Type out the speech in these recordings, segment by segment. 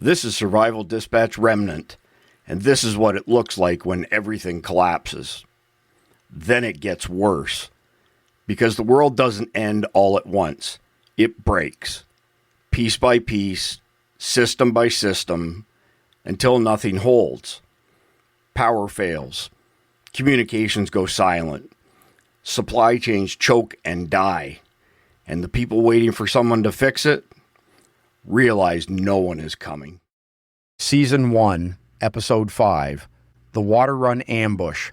This is Survival Dispatch Remnant, and this is what it looks like when everything collapses. Then it gets worse, because the world doesn't end all at once. It breaks, piece by piece, system by system, until nothing holds. Power fails, communications go silent, supply chains choke and die, and the people waiting for someone to fix it realize no one is coming. Season 1, Episode 5, The Water Run Ambush.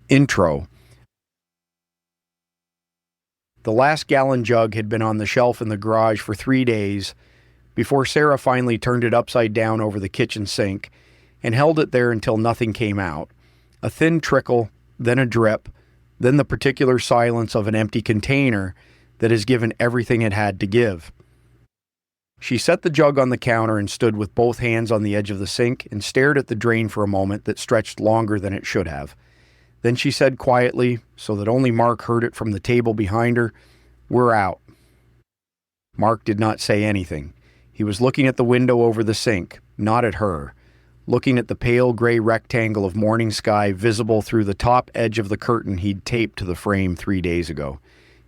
Intro. The last gallon jug had been on the shelf in the garage for 3 days before Sarah finally turned it upside down over the kitchen sink and held it there until nothing came out. A thin trickle, then a drip, then the particular silence of an empty container that has given everything it had to give. She set the jug on the counter and stood with both hands on the edge of the sink and stared at the drain for a moment that stretched longer than it should have. Then she said quietly, so that only Mark heard it from the table behind her, "We're out." Mark did not say anything. He was looking at the window over the sink, not at her, looking at the pale gray rectangle of morning sky visible through the top edge of the curtain he'd taped to the frame 3 days ago.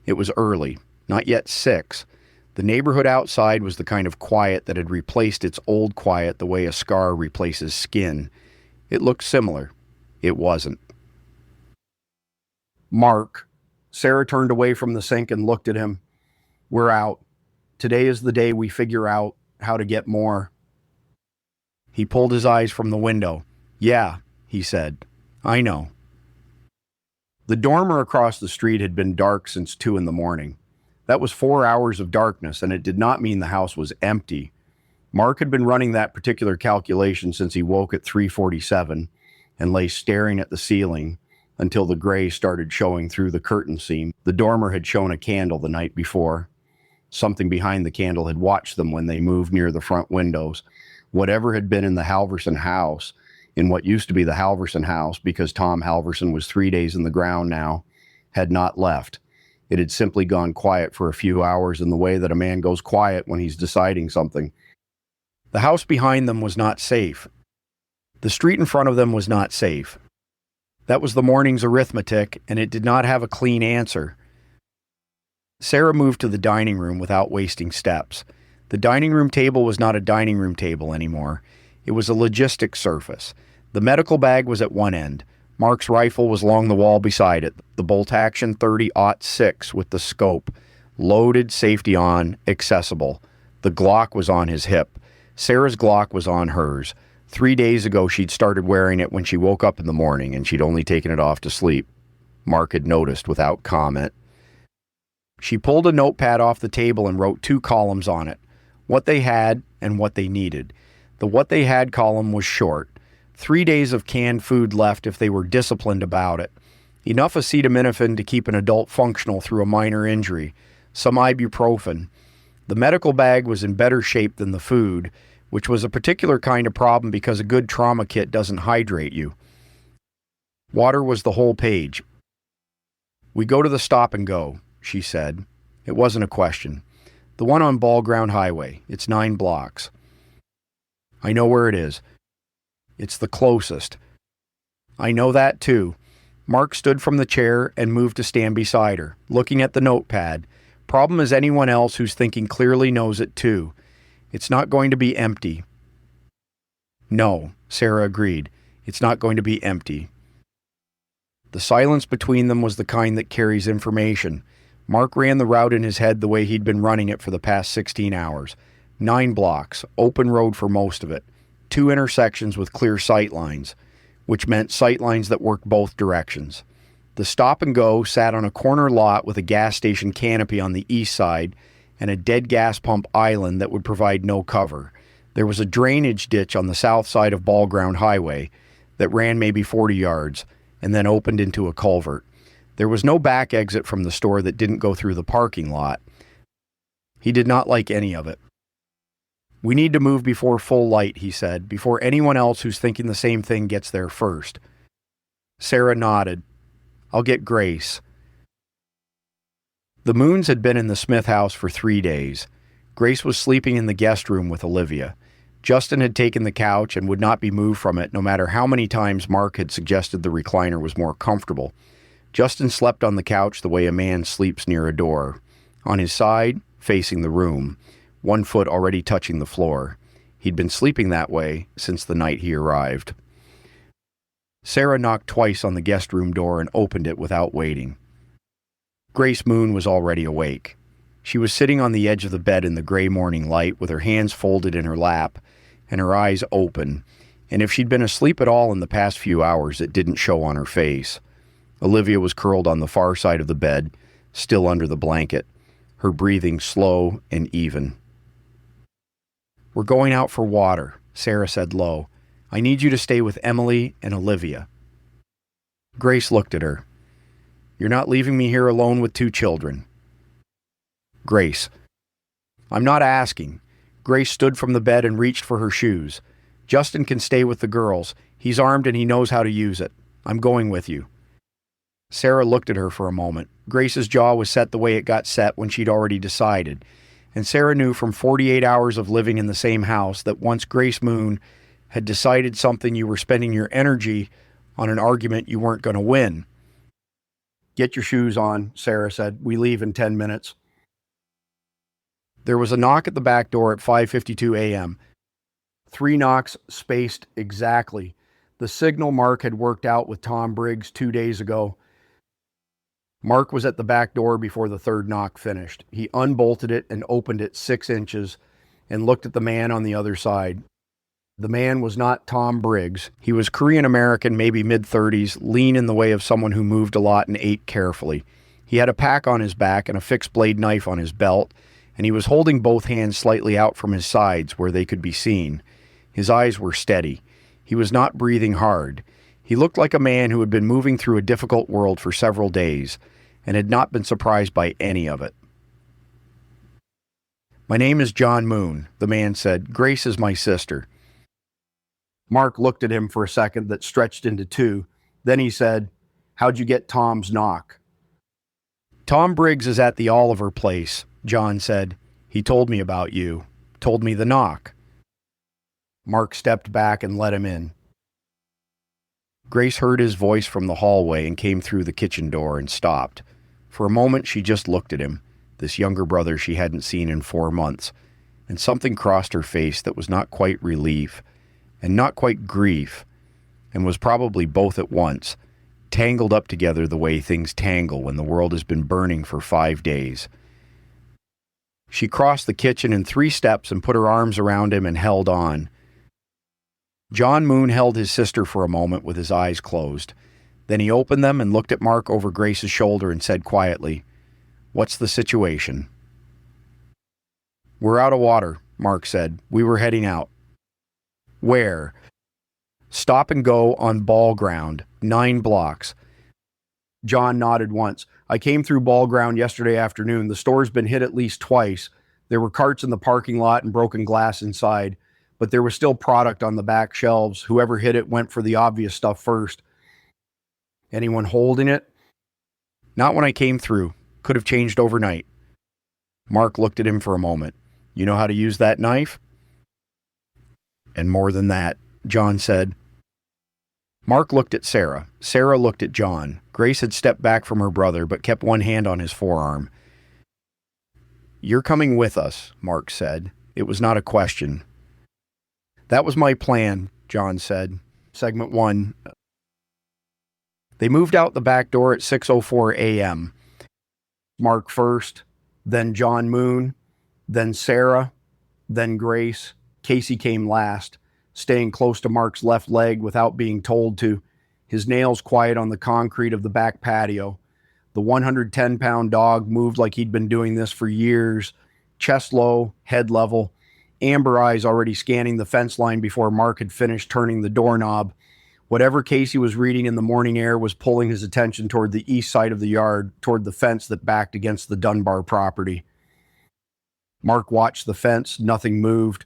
It was early, not yet 6. The neighborhood outside was the kind of quiet that had replaced its old quiet the way a scar replaces skin. It looked similar. It wasn't. "Mark." Sarah turned away from the sink and looked at him. "We're out. Today is the day we figure out how to get more." He pulled his eyes from the window. "Yeah," he said. "I know." The dormer across the street had been dark since 2 in the morning. That was 4 hours of darkness, and it did not mean the house was empty. Mark had been running that particular calculation since he woke at 3:47 and lay staring at the ceiling until the gray started showing through the curtain seam. The dormer had shown a candle the night before. Something behind the candle had watched them when they moved near the front windows. Whatever had been in the Halverson house, in what used to be the Halverson house, because Tom Halverson was 3 days in the ground now, had not left. It had simply gone quiet for a few hours in the way that a man goes quiet when he's deciding something. The house behind them was not safe. The street in front of them was not safe. That was the morning's arithmetic, and it did not have a clean answer. Sarah moved to the dining room without wasting steps. The dining room table was not a dining room table anymore. It was a logistics surface. The medical bag was at one end. Mark's rifle was along the wall beside it, the bolt-action 30-06 with the scope. Loaded, safety on, accessible. The Glock was on his hip. Sarah's Glock was on hers. 3 days ago she'd started wearing it when she woke up in the morning, and she'd only taken it off to sleep. Mark had noticed without comment. She pulled a notepad off the table and wrote 2 columns on it. What they had and what they needed. The what they had column was short. 3 days of canned food left if they were disciplined about it. Enough acetaminophen to keep an adult functional through a minor injury. Some ibuprofen. The medical bag was in better shape than the food, which was a particular kind of problem because a good trauma kit doesn't hydrate you. Water was the whole page. "We go to the stop and go," she said. It wasn't a question. "The one on Ball Ground Highway. It's 9 blocks. "I know where it is. It's the closest." "I know that too." Mark stood from the chair and moved to stand beside her, looking at the notepad. Problem as anyone else who's thinking clearly knows it too. It's not going to be empty. "No," Sarah agreed. "It's not going to be empty." The silence between them was the kind that carries information. Mark ran the route in his head the way he'd been running it for the past 16 hours. 9 blocks, open road for most of it. 2 intersections with clear sight lines, which meant sight lines that worked both directions. The stop and go sat on a corner lot with a gas station canopy on the east side and a dead gas pump island that would provide no cover. There was a drainage ditch on the south side of Ball Ground Highway that ran maybe 40 yards and then opened into a culvert. There was no back exit from the store that didn't go through the parking lot. He did not like any of it. "We need to move before full light," he said, "before anyone else who's thinking the same thing gets there first." Sarah nodded. "I'll get Grace." The Moons had been in the Smith house for 3 days. Grace was sleeping in the guest room with Olivia. Justin had taken the couch and would not be moved from it no matter how many times Mark had suggested the recliner was more comfortable. Justin slept on the couch the way a man sleeps near a door, on his side, facing the room, one foot already touching the floor. He'd been sleeping that way since the night he arrived. Sarah knocked twice on the guest room door and opened it without waiting. Grace Moon was already awake. She was sitting on the edge of the bed in the gray morning light with her hands folded in her lap and her eyes open, and if she'd been asleep at all in the past few hours, it didn't show on her face. Olivia was curled on the far side of the bed, still under the blanket, her breathing slow and even. "We're going out for water," Sarah said low. "I need you to stay with Emily and Olivia." Grace looked at her. "You're not leaving me here alone with 2 children." Grace. "I'm not asking." Grace stood from the bed and reached for her shoes. "Justin can stay with the girls. He's armed and he knows how to use it. I'm going with you." Sarah looked at her for a moment. Grace's jaw was set the way it got set when she'd already decided. And Sarah knew from 48 hours of living in the same house that once Grace Moon had decided something, you were spending your energy on an argument you weren't going to win. "Get your shoes on," Sarah said. "We leave in 10 minutes. There was a knock at the back door at 5:52 a.m. 3 knocks spaced exactly. The signal Mark had worked out with Tom Briggs 2 days ago. Mark was at the back door before the 3rd knock finished. He unbolted it and opened it 6 inches and looked at the man on the other side. The man was not Tom Briggs. He was Korean-American, maybe mid-30s, lean in the way of someone who moved a lot and ate carefully. He had a pack on his back and a fixed-blade knife on his belt, and he was holding both hands slightly out from his sides where they could be seen. His eyes were steady. He was not breathing hard. He looked like a man who had been moving through a difficult world for several days and had not been surprised by any of it. "My name is John Moon," the man said. "Grace is my sister." Mark looked at him for a second that stretched into 2. Then he said, "How'd you get Tom's knock?" "Tom Briggs is at the Oliver place," John said. "He told me about you. Told me the knock." Mark stepped back and let him in. Grace heard his voice from the hallway and came through the kitchen door and stopped. For a moment she just looked at him, this younger brother she hadn't seen in 4 months, and something crossed her face that was not quite relief, and not quite grief, and was probably both at once, tangled up together the way things tangle when the world has been burning for 5 days. She crossed the kitchen in 3 steps and put her arms around him and held on. John Moon held his sister for a moment with his eyes closed. Then he opened them and looked at Mark over Grace's shoulder and said quietly, "What's the situation?" "We're out of water," Mark said. "We were heading out." "Where?" "Stop and go on ball ground, 9 blocks. John nodded once. "I came through ball ground yesterday afternoon. The store's been hit at least twice. There were carts in the parking lot and broken glass inside, but there was still product on the back shelves. Whoever hit it went for the obvious stuff first." "Anyone holding it?" "Not when I came through. Could have changed overnight." Mark looked at him for a moment. "You know how to use that knife?" "And more than that," John said. Mark looked at Sarah. Sarah looked at John. Grace had stepped back from her brother, but kept one hand on his forearm. "You're coming with us," Mark said. It was not a question. "That was my plan," John said. Segment 1. They moved out the back door at 6:04 a.m. Mark first, then John Moon, then Sarah, then Grace. Casey came last, staying close to Mark's left leg without being told to, his nails quiet on the concrete of the back patio. The 110-pound dog moved like he'd been doing this for years, chest low, head level, amber eyes already scanning the fence line before Mark had finished turning the doorknob. Whatever Casey was reading in the morning air was pulling his attention toward the east side of the yard, toward the fence that backed against the Dunbar property. Mark watched the fence. Nothing moved.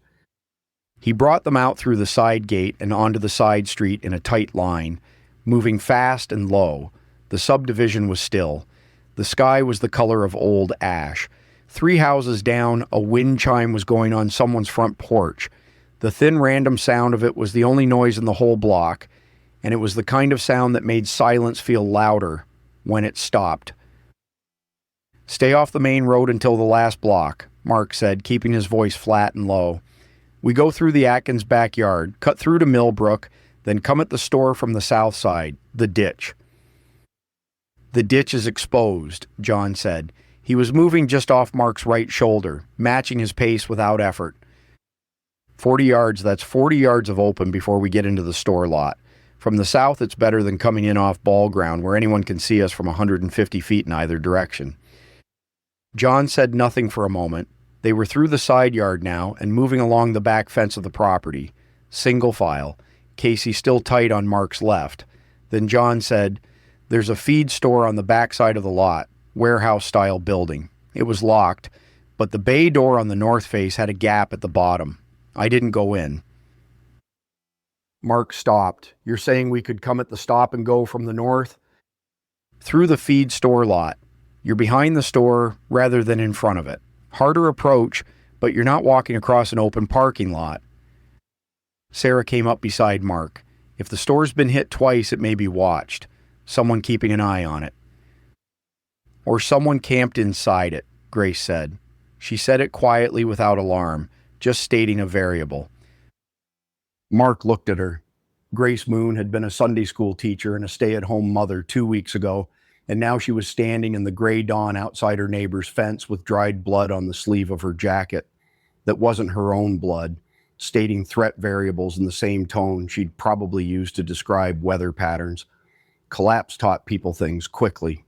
He brought them out through the side gate and onto the side street in a tight line, moving fast and low. The subdivision was still. The sky was the color of old ash. 3 houses down, a wind chime was going on someone's front porch. The thin random sound of it was the only noise in the whole block, and it was the kind of sound that made silence feel louder when it stopped. "Stay off the main road until the last block," Mark said, keeping his voice flat and low. "We go through the Atkins backyard, cut through to Millbrook, then come at the store from the south side, the ditch." "The ditch is exposed," John said. He was moving just off Mark's right shoulder, matching his pace without effort. 40 yards, that's 40 yards of open before we get into the store lot. From the south, it's better than coming in off ball ground where anyone can see us from 150 feet in either direction. John said nothing for a moment. They were through the side yard now and moving along the back fence of the property. Single file. Casey still tight on Mark's left. Then John said, "There's a feed store on the back side of the lot, warehouse-style building. It was locked, but the bay door on the north face had a gap at the bottom. I didn't go in." Mark stopped. "You're saying we could come at the stop and go from the north?" "Through the feed store lot. You're behind the store rather than in front of it. Harder approach, but you're not walking across an open parking lot." Sarah came up beside Mark. "If the store's been hit twice, it may be watched. Someone keeping an eye on it." "Or someone camped inside it," Grace said. She said it quietly without alarm, just stating a variable. Mark looked at her. Grace Moon had been a Sunday school teacher and a stay-at-home mother 2 weeks ago, and now she was standing in the gray dawn outside her neighbor's fence with dried blood on the sleeve of her jacket. That wasn't her own blood, stating threat variables in the same tone she'd probably used to describe weather patterns. Collapse taught people things quickly.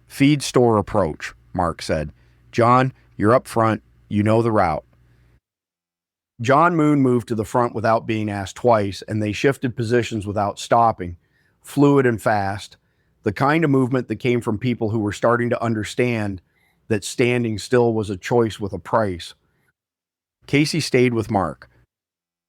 "Feed store approach," Mark said. "John, you're up front. You know the route." John Moon moved to the front without being asked twice, and they shifted positions without stopping, fluid and fast, the kind of movement that came from people who were starting to understand that standing still was a choice with a price. Casey stayed with Mark.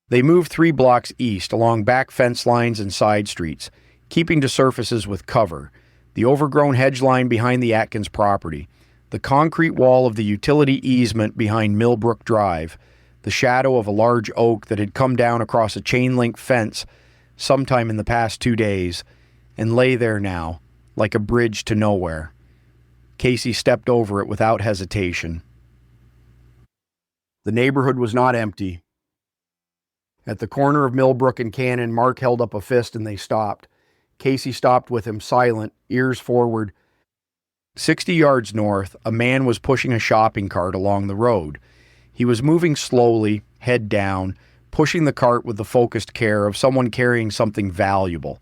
They moved 3 blocks east along back fence lines and side streets, keeping to surfaces with cover, the overgrown hedge line behind the Atkins property, the concrete wall of the utility easement behind Millbrook Drive, the shadow of a large oak that had come down across a chain-link fence sometime in the past 2 days and lay there now, like a bridge to nowhere. Casey stepped over it without hesitation. The neighborhood was not empty. At the corner of Millbrook and Cannon, Mark held up a fist and they stopped. Casey stopped with him, silent, ears forward. 60 yards north, a man was pushing a shopping cart along the road. He was moving slowly, head down, pushing the cart with the focused care of someone carrying something valuable.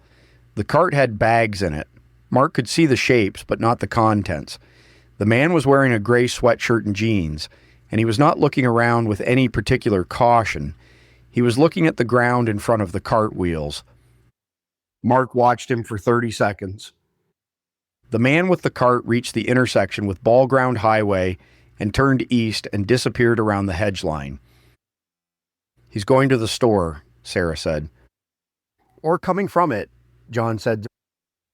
The cart had bags in it. Mark could see the shapes, but not the contents. The man was wearing a gray sweatshirt and jeans, and he was not looking around with any particular caution. He was looking at the ground in front of the cart wheels. Mark watched him for 30 seconds. The man with the cart reached the intersection with Ball Ground Highway and turned east and disappeared around the hedge line. "He's going to the store," Sarah said. "Or coming from it," John said.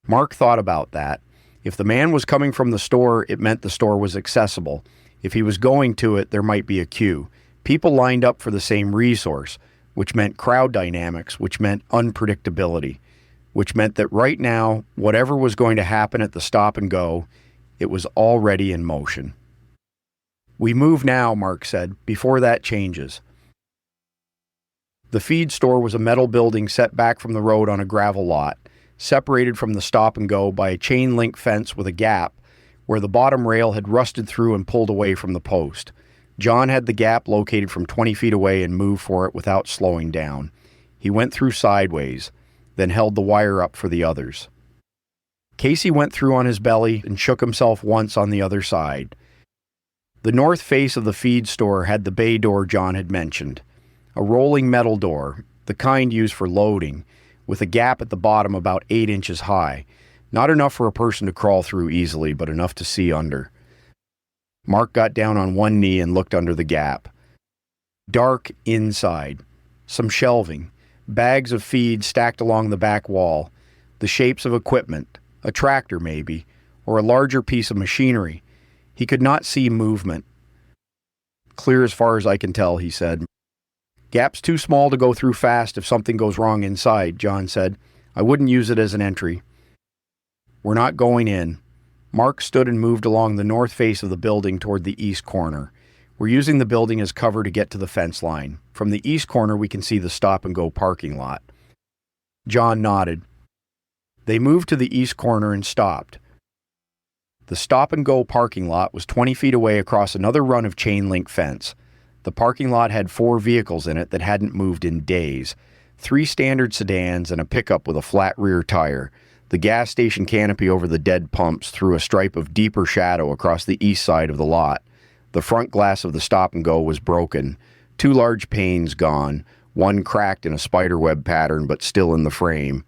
Mark thought about that. If the man was coming from the store, it meant the store was accessible. If he was going to it, there might be a queue. People lined up for the same resource, which meant crowd dynamics, which meant unpredictability, which meant that right now, whatever was going to happen at the stop and go, it was already in motion. "We move now," Mark said, "before that changes." The feed store was a metal building set back from the road on a gravel lot, separated from the stop and go by a chain link fence with a gap where the bottom rail had rusted through and pulled away from the post. John had the gap located from 20 feet away and moved for it without slowing down. He went through sideways, then held the wire up for the others. Casey went through on his belly and shook himself once on the other side. The north face of the feed store had the bay door John had mentioned, a rolling metal door, the kind used for loading, with a gap at the bottom about 8 inches high, not enough for a person to crawl through easily, but enough to see under. Mark got down on one knee and looked under the gap. Dark inside, some shelving, bags of feed stacked along the back wall, the shapes of equipment, a tractor maybe, or a larger piece of machinery. He could not see movement. Clear as far as I can tell, he said. Gap's too small to go through fast if something goes wrong inside, John said. I wouldn't use it as an entry. We're not going in. Mark stood and moved along the north face of the building toward the east corner. We're using the building as cover to get to the fence line. From the east corner, we can see the stop-and-go parking lot. John nodded. They moved to the east corner and stopped. The stop-and-go parking lot was 20 feet away across another run of chain-link fence. The parking lot had 4 vehicles in it that hadn't moved in days. 3 standard sedans and a pickup with a flat rear tire. The gas station canopy over the dead pumps threw a stripe of deeper shadow across the east side of the lot. The front glass of the stop-and-go was broken. 2 large panes gone, one cracked in a spiderweb pattern but still in the frame.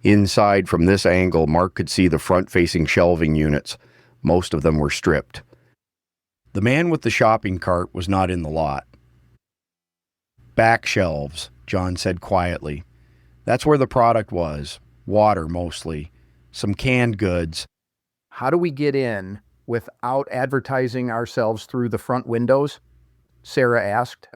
Inside, from this angle, Mark could see the front-facing shelving units. Most of them were stripped. The man with the shopping cart was not in the lot. Back shelves, John said quietly. That's where the product was. Water, mostly. Some canned goods. How do we get in without advertising ourselves through the front windows? Sarah asked.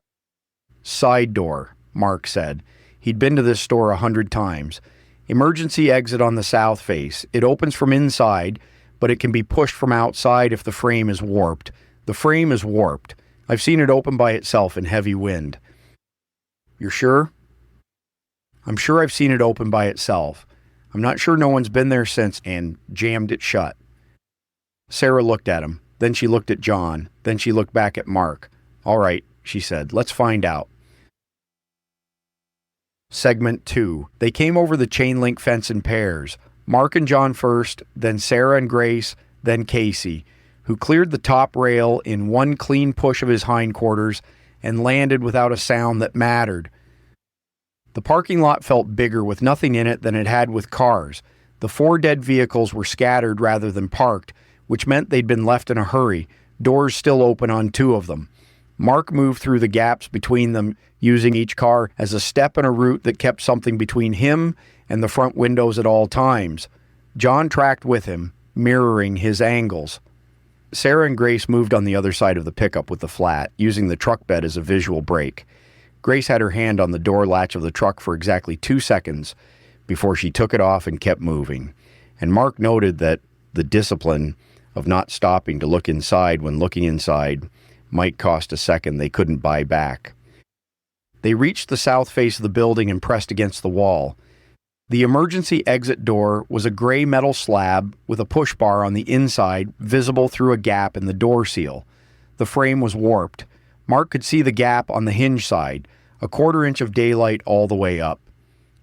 Side door, Mark said. He'd been to this store 100 times. Emergency exit on the south face. It opens from inside, but it can be pushed from outside if the frame is warped. The frame is warped. I've seen it open by itself in heavy wind. You're sure? I'm sure I've seen it open by itself. I'm not sure no one's been there since and jammed it shut. Sarah looked at him. Then she looked at John. Then she looked back at Mark. All right, she said. Let's find out. Segment 2. They came over the chain link fence in pairs. Mark and John first, then Sarah and Grace, then Casey, who cleared the top rail in one clean push of his hindquarters and landed without a sound that mattered. The parking lot felt bigger with nothing in it than it had with cars. The 4 dead vehicles were scattered rather than parked, which meant they'd been left in a hurry, doors still open on 2 of them. Mark moved through the gaps between them, using each car as a step in a route that kept something between him and the front windows at all times. John tracked with him, mirroring his angles. Sarah and Grace moved on the other side of the pickup with the flat, using the truck bed as a visual brake. Grace had her hand on the door latch of the truck for exactly 2 seconds before she took it off and kept moving. And Mark noted that the discipline of not stopping to look inside when looking inside might cost a second they couldn't buy back. They reached the south face of the building and pressed against the wall. The emergency exit door was a gray metal slab with a push bar on the inside visible through a gap in the door seal. The frame was warped. Mark could see the gap on the hinge side, a 1/4 inch of daylight all the way up.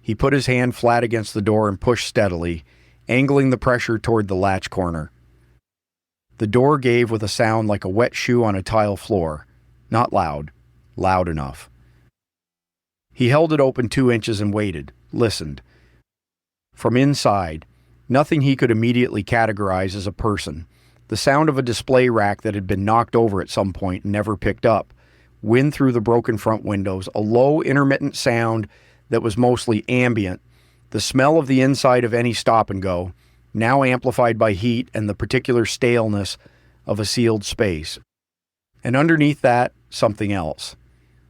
He put his hand flat against the door and pushed steadily, angling the pressure toward the latch corner. The door gave with a sound like a wet shoe on a tile floor. Not loud. Loud enough. He held it open 2 inches and waited, listened. From inside, nothing he could immediately categorize as a person. The sound of a display rack that had been knocked over at some point and never picked up. Wind through the broken front windows, a low, intermittent sound that was mostly ambient. The smell of the inside of any stop-and-go, now amplified by heat and the particular staleness of a sealed space. And underneath that, something else.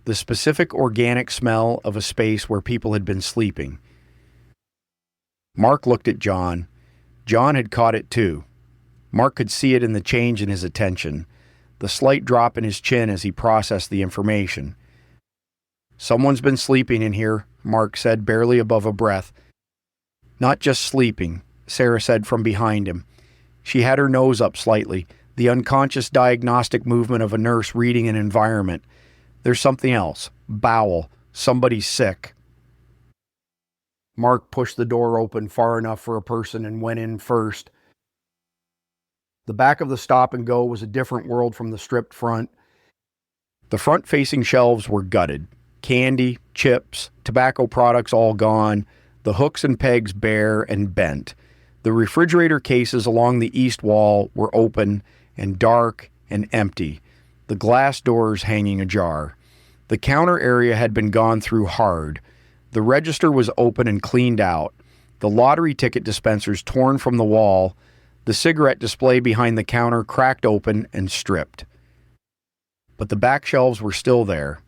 The specific organic smell of a space where people had been sleeping. Mark looked at John. John had caught it too. Mark could see it in the change in his attention, the slight drop in his chin as he processed the information. Someone's been sleeping in here, Mark said, barely above a breath. Not just sleeping, Sarah said from behind him. She had her nose up slightly, the unconscious diagnostic movement of a nurse reading an environment. There's something else. Bowel. Somebody's sick. Mark pushed the door open far enough for a person and went in first. The back of the stop-and-go was a different world from the stripped front. The front-facing shelves were gutted. Candy, chips, tobacco products all gone. The hooks and pegs bare and bent. The refrigerator cases along the east wall were open and dark and empty, the glass doors hanging ajar. The counter area had been gone through hard. The register was open and cleaned out. The lottery ticket dispensers torn from the wall. The cigarette display behind the counter cracked open and stripped. But the back shelves were still there.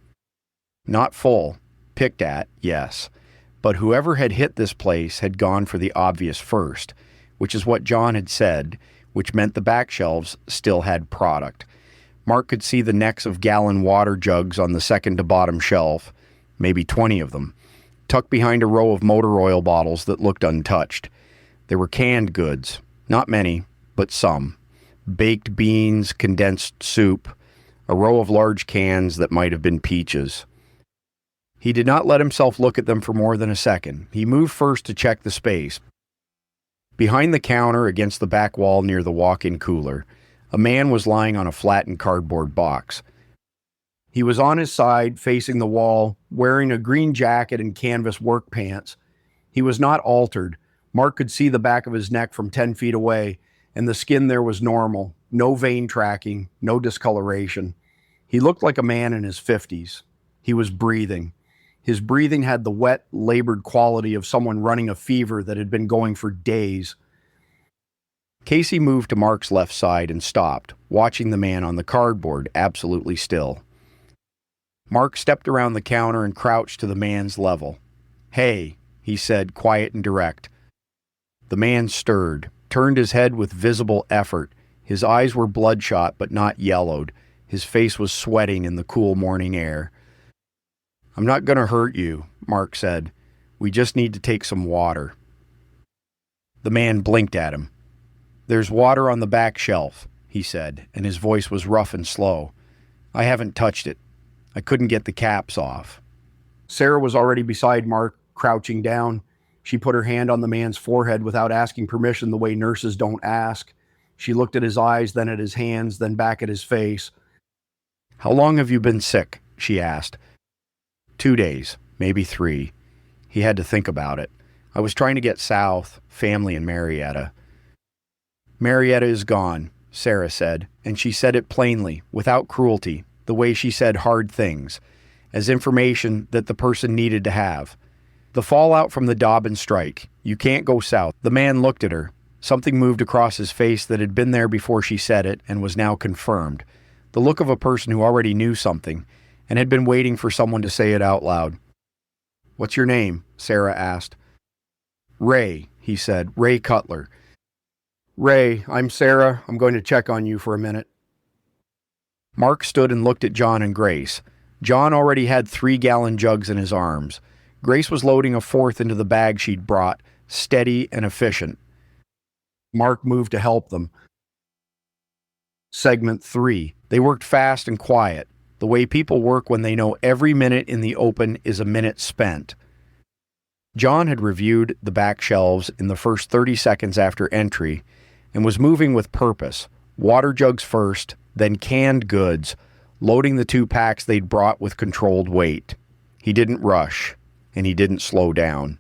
Not full. Picked at, yes. But whoever had hit this place had gone for the obvious first, which is what John had said, which meant the back shelves still had product. Mark could see the necks of gallon water jugs on the second-to-bottom shelf, maybe 20 of them, tucked behind a row of motor oil bottles that looked untouched. There were canned goods. Not many, but some. Baked beans, condensed soup, a row of large cans that might have been peaches. He did not let himself look at them for more than a second. He moved first to check the space. Behind the counter, against the back wall near the walk-in cooler, a man was lying on a flattened cardboard box. He was on his side, facing the wall, wearing a green jacket and canvas work pants. He was not altered. Mark could see the back of his neck from 10 feet away, and the skin there was normal. No vein tracking, no discoloration. He looked like a man in his 50s. He was breathing. His breathing had the wet, labored quality of someone running a fever that had been going for days. Casey moved to Mark's left side and stopped, watching the man on the cardboard absolutely still. Mark stepped around the counter and crouched to the man's level. "Hey," he said, quiet and direct. The man stirred, turned his head with visible effort. His eyes were bloodshot but not yellowed. His face was sweating in the cool morning air. "I'm not going to hurt you," Mark said. "We just need to take some water." The man blinked at him. "There's water on the back shelf," he said, and his voice was rough and slow. "I haven't touched it. I couldn't get the caps off." Sarah was already beside Mark, crouching down. She put her hand on the man's forehead without asking permission the way nurses don't ask. She looked at his eyes, then at his hands, then back at his face. "How long have you been sick?" she asked. 2 days, maybe 3. He had to think about it. "I was trying to get south, family in Marietta." "Marietta is gone," Sarah said, and she said it plainly, without cruelty, the way she said hard things, as information that the person needed to have. "The fallout from the Dobbin strike. You can't go south." The man looked at her. Something moved across his face that had been there before she said it and was now confirmed. The look of a person who already knew something and had been waiting for someone to say it out loud. "What's your name?" Sarah asked. "Ray," he said. "Ray Cutler." "Ray, I'm Sarah. I'm going to check on you for a minute." Mark stood and looked at John and Grace. John already had 3-gallon jugs in his arms. Grace was loading a 4th into the bag she'd brought, steady and efficient. Mark moved to help them. Segment 3. They worked fast and quiet, the way people work when they know every minute in the open is a minute spent. John had reviewed the back shelves in the first 30 seconds after entry and was moving with purpose. Water jugs first, then canned goods, loading the 2 packs they'd brought with controlled weight. He didn't rush, and he didn't slow down.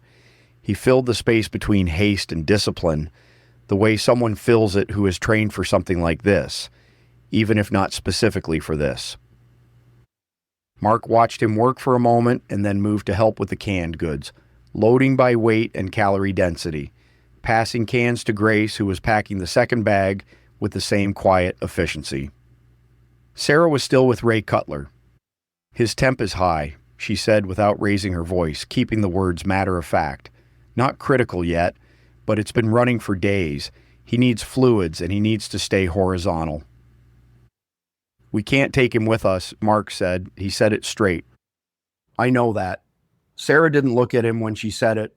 He filled the space between haste and discipline, the way someone fills it who is trained for something like this, even if not specifically for this. Mark watched him work for a moment and then moved to help with the canned goods, loading by weight and calorie density, passing cans to Grace, who was packing the second bag with the same quiet efficiency. Sarah was still with Ray Cutler. "His temp is high," she said without raising her voice, keeping the words matter of fact. "Not critical yet, but it's been running for days. He needs fluids and he needs to stay horizontal." "We can't take him with us," Mark said. He said it straight. "I know that." Sarah didn't look at him when she said it.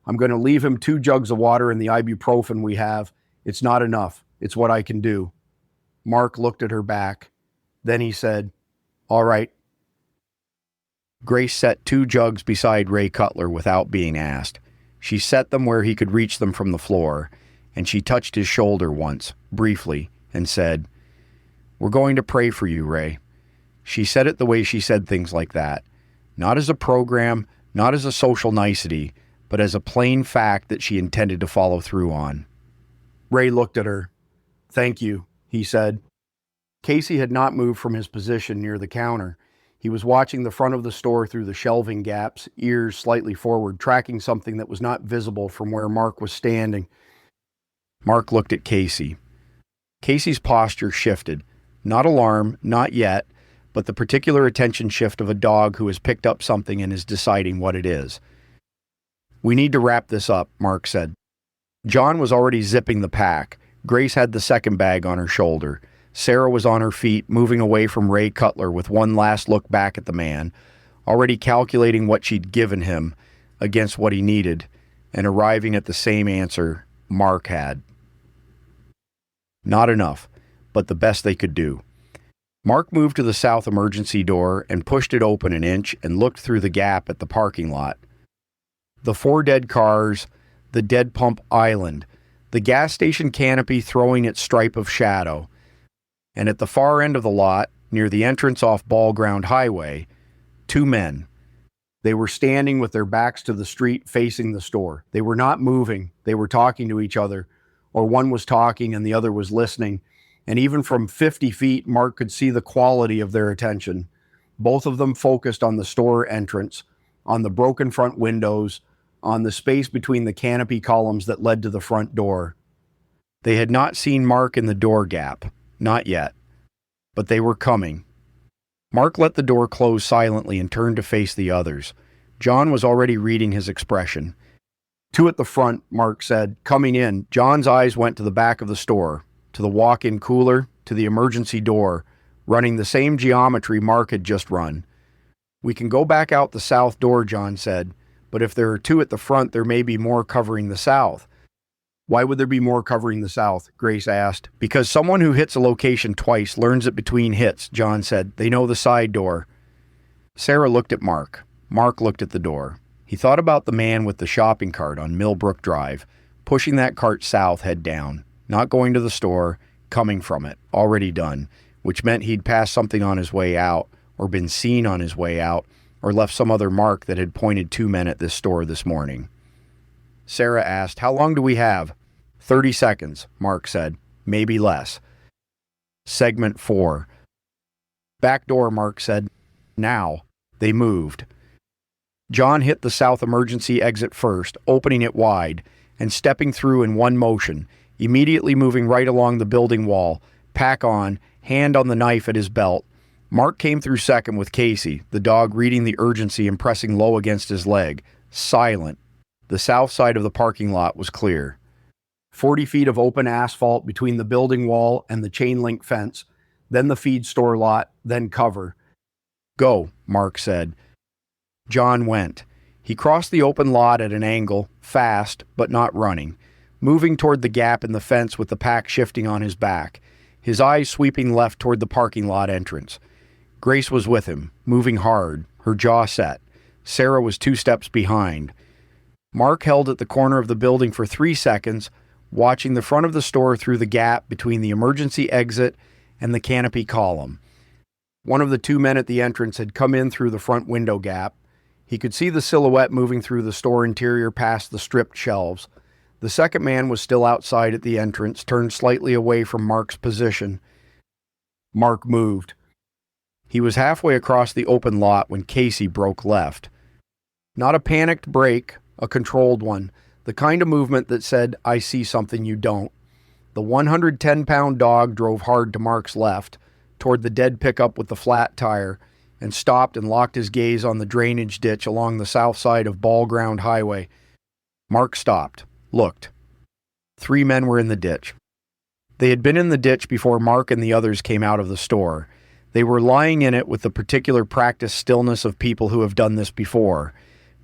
"I'm going to leave him 2 jugs of water and the ibuprofen we have. It's not enough. It's what I can do." Mark looked at her back. Then he said, "All right." Grace set 2 jugs beside Ray Cutler without being asked. She set them where he could reach them from the floor, and she touched his shoulder once, briefly, and said, "We're going to pray for you, Ray." She said it the way she said things like that. Not as a program, not as a social nicety, but as a plain fact that she intended to follow through on. Ray looked at her. "Thank you," he said. Casey had not moved from his position near the counter. He was watching the front of the store through the shelving gaps, ears slightly forward, tracking something that was not visible from where Mark was standing. Mark looked at Casey. Casey's posture shifted. Not alarm, not yet, but the particular attention shift of a dog who has picked up something and is deciding what it is. "We need to wrap this up," Mark said. John was already zipping the pack. Grace had the second bag on her shoulder. Sarah was on her feet, moving away from Ray Cutler with one last look back at the man, already calculating what she'd given him against what he needed, and arriving at the same answer Mark had. Not enough, but the best they could do. Mark moved to the south emergency door and pushed it open an inch and looked through the gap at the parking lot. The 4 dead cars, the dead pump island, the gas station canopy throwing its stripe of shadow, and at the far end of the lot, near the entrance off Ball Ground Highway, 2 men. They were standing with their backs to the street facing the store. They were not moving. They were talking to each other, or one was talking and the other was listening. And even from 50 feet, Mark could see the quality of their attention. Both of them focused on the store entrance, on the broken front windows, on the space between the canopy columns that led to the front door. They had not seen Mark in the door gap. Not yet. But they were coming. Mark let the door close silently and turned to face the others. John was already reading his expression. 2 at the front, Mark said, coming in. John's eyes went to the back of the store, to the walk-in cooler, to the emergency door, running the same geometry Mark had just run. "We can go back out the south door," John said, "but if there are 2 at the front, there may be more covering the south." "Why would there be more covering the south?" Grace asked. "Because someone who hits a location twice learns it between hits," John said. "They know the side door." Sarah looked at Mark. Mark looked at the door. He thought about the man with the shopping cart on Millbrook Drive, pushing that cart south head down, not going to the store, coming from it, already done, which meant he'd passed something on his way out, or been seen on his way out, or left some other mark that had pointed 2 men at this store this morning. Sarah asked, "How long do we have?" 30 seconds, Mark said. "Maybe less." Segment 4. "Back door," Mark said. "Now." They moved. John hit the south emergency exit first, opening it wide, and stepping through in one motion, immediately moving right along the building wall, pack on, hand on the knife at his belt. Mark came through second with Casey, the dog reading the urgency and pressing low against his leg, silent. The south side of the parking lot was clear. 40 feet of open asphalt between the building wall and the chain link fence, then the feed store lot, then cover. "Go," Mark said. John went. He crossed the open lot at an angle, fast, but not running, moving toward the gap in the fence with the pack shifting on his back, his eyes sweeping left toward the parking lot entrance. Grace was with him, moving hard, her jaw set. Sarah was 2 steps behind. Mark held at the corner of the building for 3 seconds, watching the front of the store through the gap between the emergency exit and the canopy column. One of the 2 men at the entrance had come in through the front window gap. He could see the silhouette moving through the store interior past the stripped shelves. The second man was still outside at the entrance, turned slightly away from Mark's position. Mark moved. He was halfway across the open lot when Casey broke left. Not a panicked break, a controlled one, the kind of movement that said, "I see something you don't." The 110-pound dog drove hard to Mark's left, toward the dead pickup with the flat tire, and stopped and locked his gaze on the drainage ditch along the south side of Ball Ground Highway. Mark stopped, looked. 3 men were in the ditch. They had been in the ditch before Mark and the others came out of the store. They were lying in it with the particular practiced stillness of people who have done this before.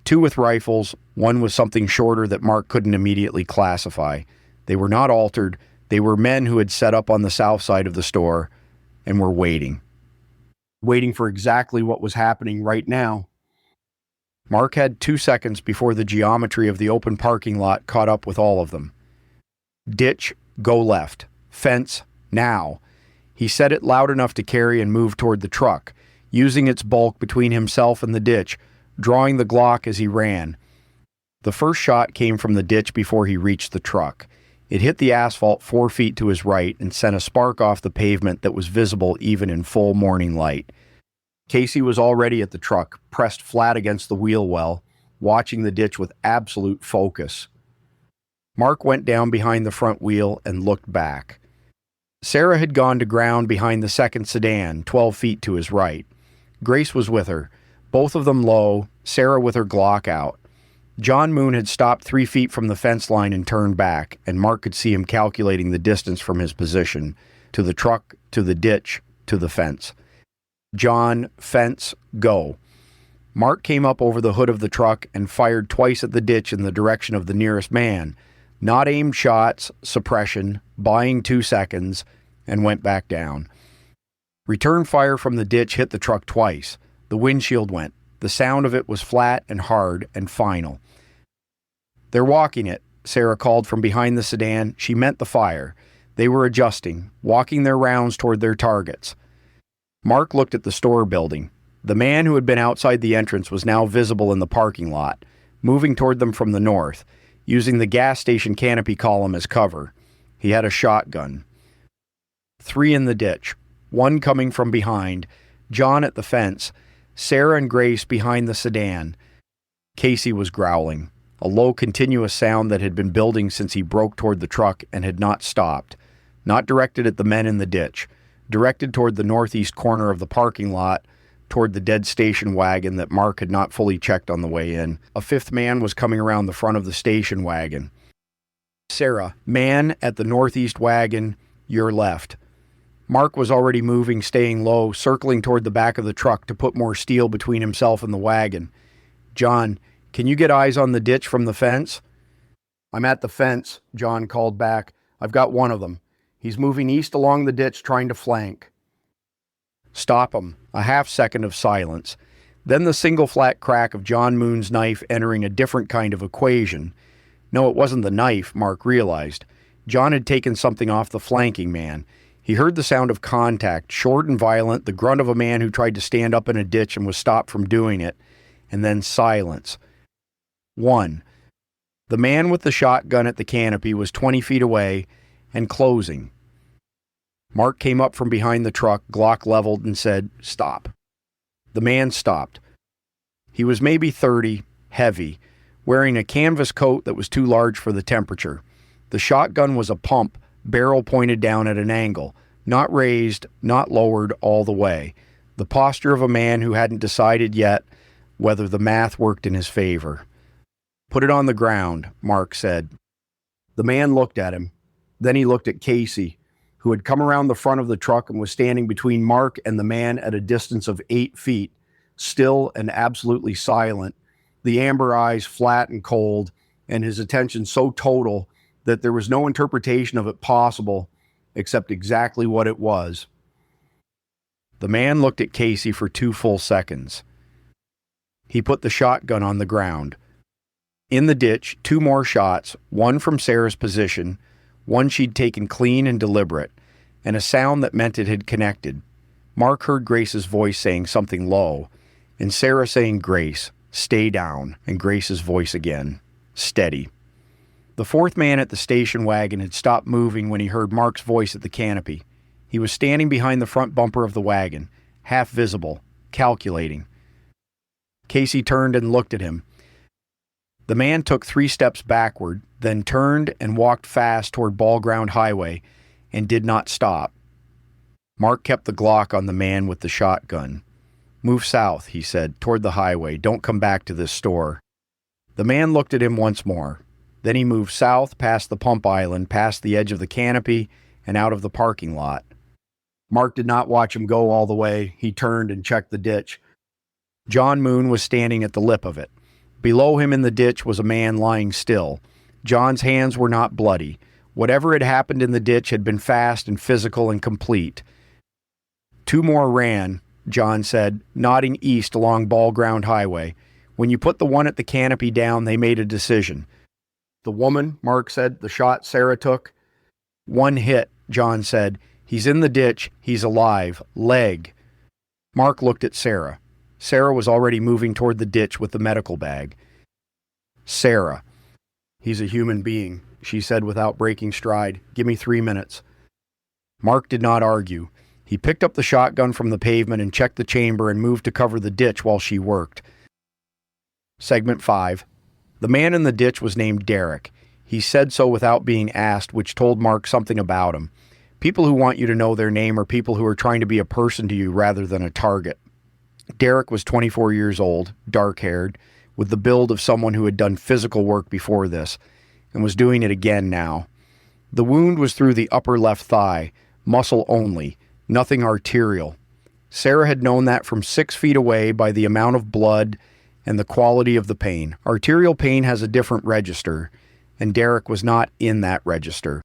2 with rifles, 1 with something shorter that Mark couldn't immediately classify. They were not altered. They were men who had set up on the south side of the store and were waiting. Waiting for exactly what was happening right now. Mark had 2 seconds before the geometry of the open parking lot caught up with all of them. Ditch, go left. Fence, now. He said it loud enough to carry and move toward the truck, using its bulk between himself and the ditch, drawing the Glock as he ran. The first shot came from the ditch before he reached the truck. It hit the asphalt 4 feet to his right and sent a spark off the pavement that was visible even in full morning light. Casey was already at the truck, pressed flat against the wheel well, watching the ditch with absolute focus. Mark went down behind the front wheel and looked back. Sarah had gone to ground behind the second sedan, 12 feet to his right. Grace was with her, both of them low, Sarah with her Glock out. John Moon had stopped 3 feet from the fence line and turned back, and Mark could see him calculating the distance from his position, to the truck, to the ditch, to the fence. John, fence, go. Mark came up over the hood of the truck and fired twice at the ditch in the direction of the nearest man. Not aimed shots, suppression, buying 2 seconds, and went back down. Return fire from the ditch hit the truck twice. The windshield went. The sound of it was flat and hard and final. "They're walking it," Sarah called from behind the sedan. She meant the fire. They were adjusting, walking their rounds toward their targets. Mark looked at the store building. The man who had been outside the entrance was now visible in the parking lot, moving toward them from the north, using the gas station canopy column as cover. He had a shotgun. 3 in the ditch, 1 coming from behind, John at the fence, Sarah and Grace behind the sedan. Casey was growling, a low continuous sound that had been building since he broke toward the truck and had not stopped, not directed at the men in the ditch, directed toward the northeast corner of the parking lot, toward the dead station wagon that Mark had not fully checked on the way in. A 5th man was coming around the front of the station wagon. "Sarah, man at the northeast wagon, your left." Mark was already moving, staying low, circling toward the back of the truck to put more steel between himself and the wagon. "John, can you get eyes on the ditch from the fence?" "I'm at the fence," John called back. "I've got one of them. He's moving east along the ditch trying to flank." "Stop him." A half-second of silence. Then the single flat crack of John Moon's knife entering a different kind of equation. No, it wasn't the knife, Mark realized. John had taken something off the flanking man. He heard the sound of contact, short and violent, the grunt of a man who tried to stand up in a ditch and was stopped from doing it, and then silence. 1. The man with the shotgun at the canopy was 20 feet away and closing. Mark came up from behind the truck, Glock leveled, and said, "Stop." The man stopped. He was maybe 30, heavy, wearing a canvas coat that was too large for the temperature. The shotgun was a pump, barrel pointed down at an angle, not raised, not lowered all the way. The posture of a man who hadn't decided yet whether the math worked in his favor. "Put it on the ground," Mark said. The man looked at him. Then he looked at Casey, who had come around the front of the truck and was standing between Mark and the man at a distance of 8 feet, still and absolutely silent, the amber eyes flat and cold, and his attention so total that there was no interpretation of it possible except exactly what it was. The man looked at Casey for 2 full seconds. He put the shotgun on the ground. In the ditch, 2 more shots, one from Sarah's position, one she'd taken clean and deliberate, and a sound that meant it had connected. Mark heard Grace's voice saying something low, and Sarah saying, "Grace, stay down," and Grace's voice again, "Steady." The 4th man at the station wagon had stopped moving when he heard Mark's voice at the canopy. He was standing behind the front bumper of the wagon, half visible, calculating. Casey turned and looked at him. The man took 3 steps backward, then turned and walked fast toward Ball Ground Highway and did not stop. Mark kept the Glock on the man with the shotgun. "Move south," he said, "toward the highway. Don't come back to this store." The man looked at him once more. Then he moved south past the pump island, past the edge of the canopy, and out of the parking lot. Mark did not watch him go all the way. He turned and checked the ditch. John Moon was standing at the lip of it. Below him in the ditch was a man lying still. John's hands were not bloody. Whatever had happened in the ditch had been fast and physical and complete. 2 more ran, John said, nodding east along Ball Ground Highway. When you put the one at the canopy down, they made a decision. "The woman," Mark said, "the shot Sarah took?" "1 hit," John said. "He's in the ditch. He's alive. Leg." Mark looked at Sarah. Sarah was already moving toward the ditch with the medical bag. "Sarah." "He's a human being," she said without breaking stride. "Give me 3 minutes." Mark did not argue. He picked up the shotgun from the pavement and checked the chamber and moved to cover the ditch while she worked. Segment 5. The man in the ditch was named Derek. He said so without being asked, which told Mark something about him. People who want you to know their name are people who are trying to be a person to you rather than a target. Derek was 24 years old, dark-haired, with the build of someone who had done physical work before this, and was doing it again now. The wound was through the upper left thigh, muscle only, nothing arterial. Sarah had known that from 6 feet away by the amount of blood and the quality of the pain. Arterial pain has a different register, and Derek was not in that register.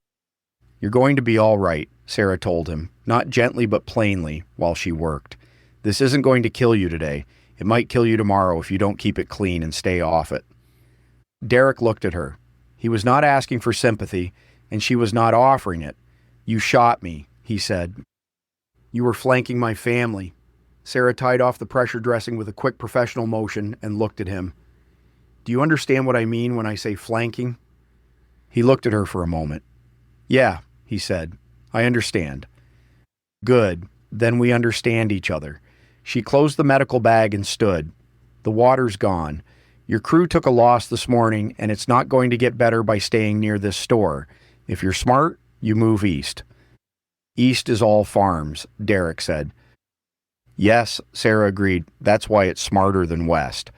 "You're going to be all right," Sarah told him, not gently but plainly, while she worked. "This isn't going to kill you today. It might kill you tomorrow if you don't keep it clean and stay off it." Derek looked at her. He was not asking for sympathy, and she was not offering it. "You shot me," he said. "You were flanking my family." Sarah tied off the pressure dressing with a quick professional motion and looked at him. "Do you understand what I mean when I say flanking?" He looked at her for a moment. "Yeah," he said. "I understand." "Good. Then we understand each other." She closed the medical bag and stood. "The water's gone. Your crew took a loss this morning, and it's not going to get better by staying near this store. If you're smart, you move east." "East is all farms," Derek said. "Yes," Sarah agreed. "That's why it's smarter than west."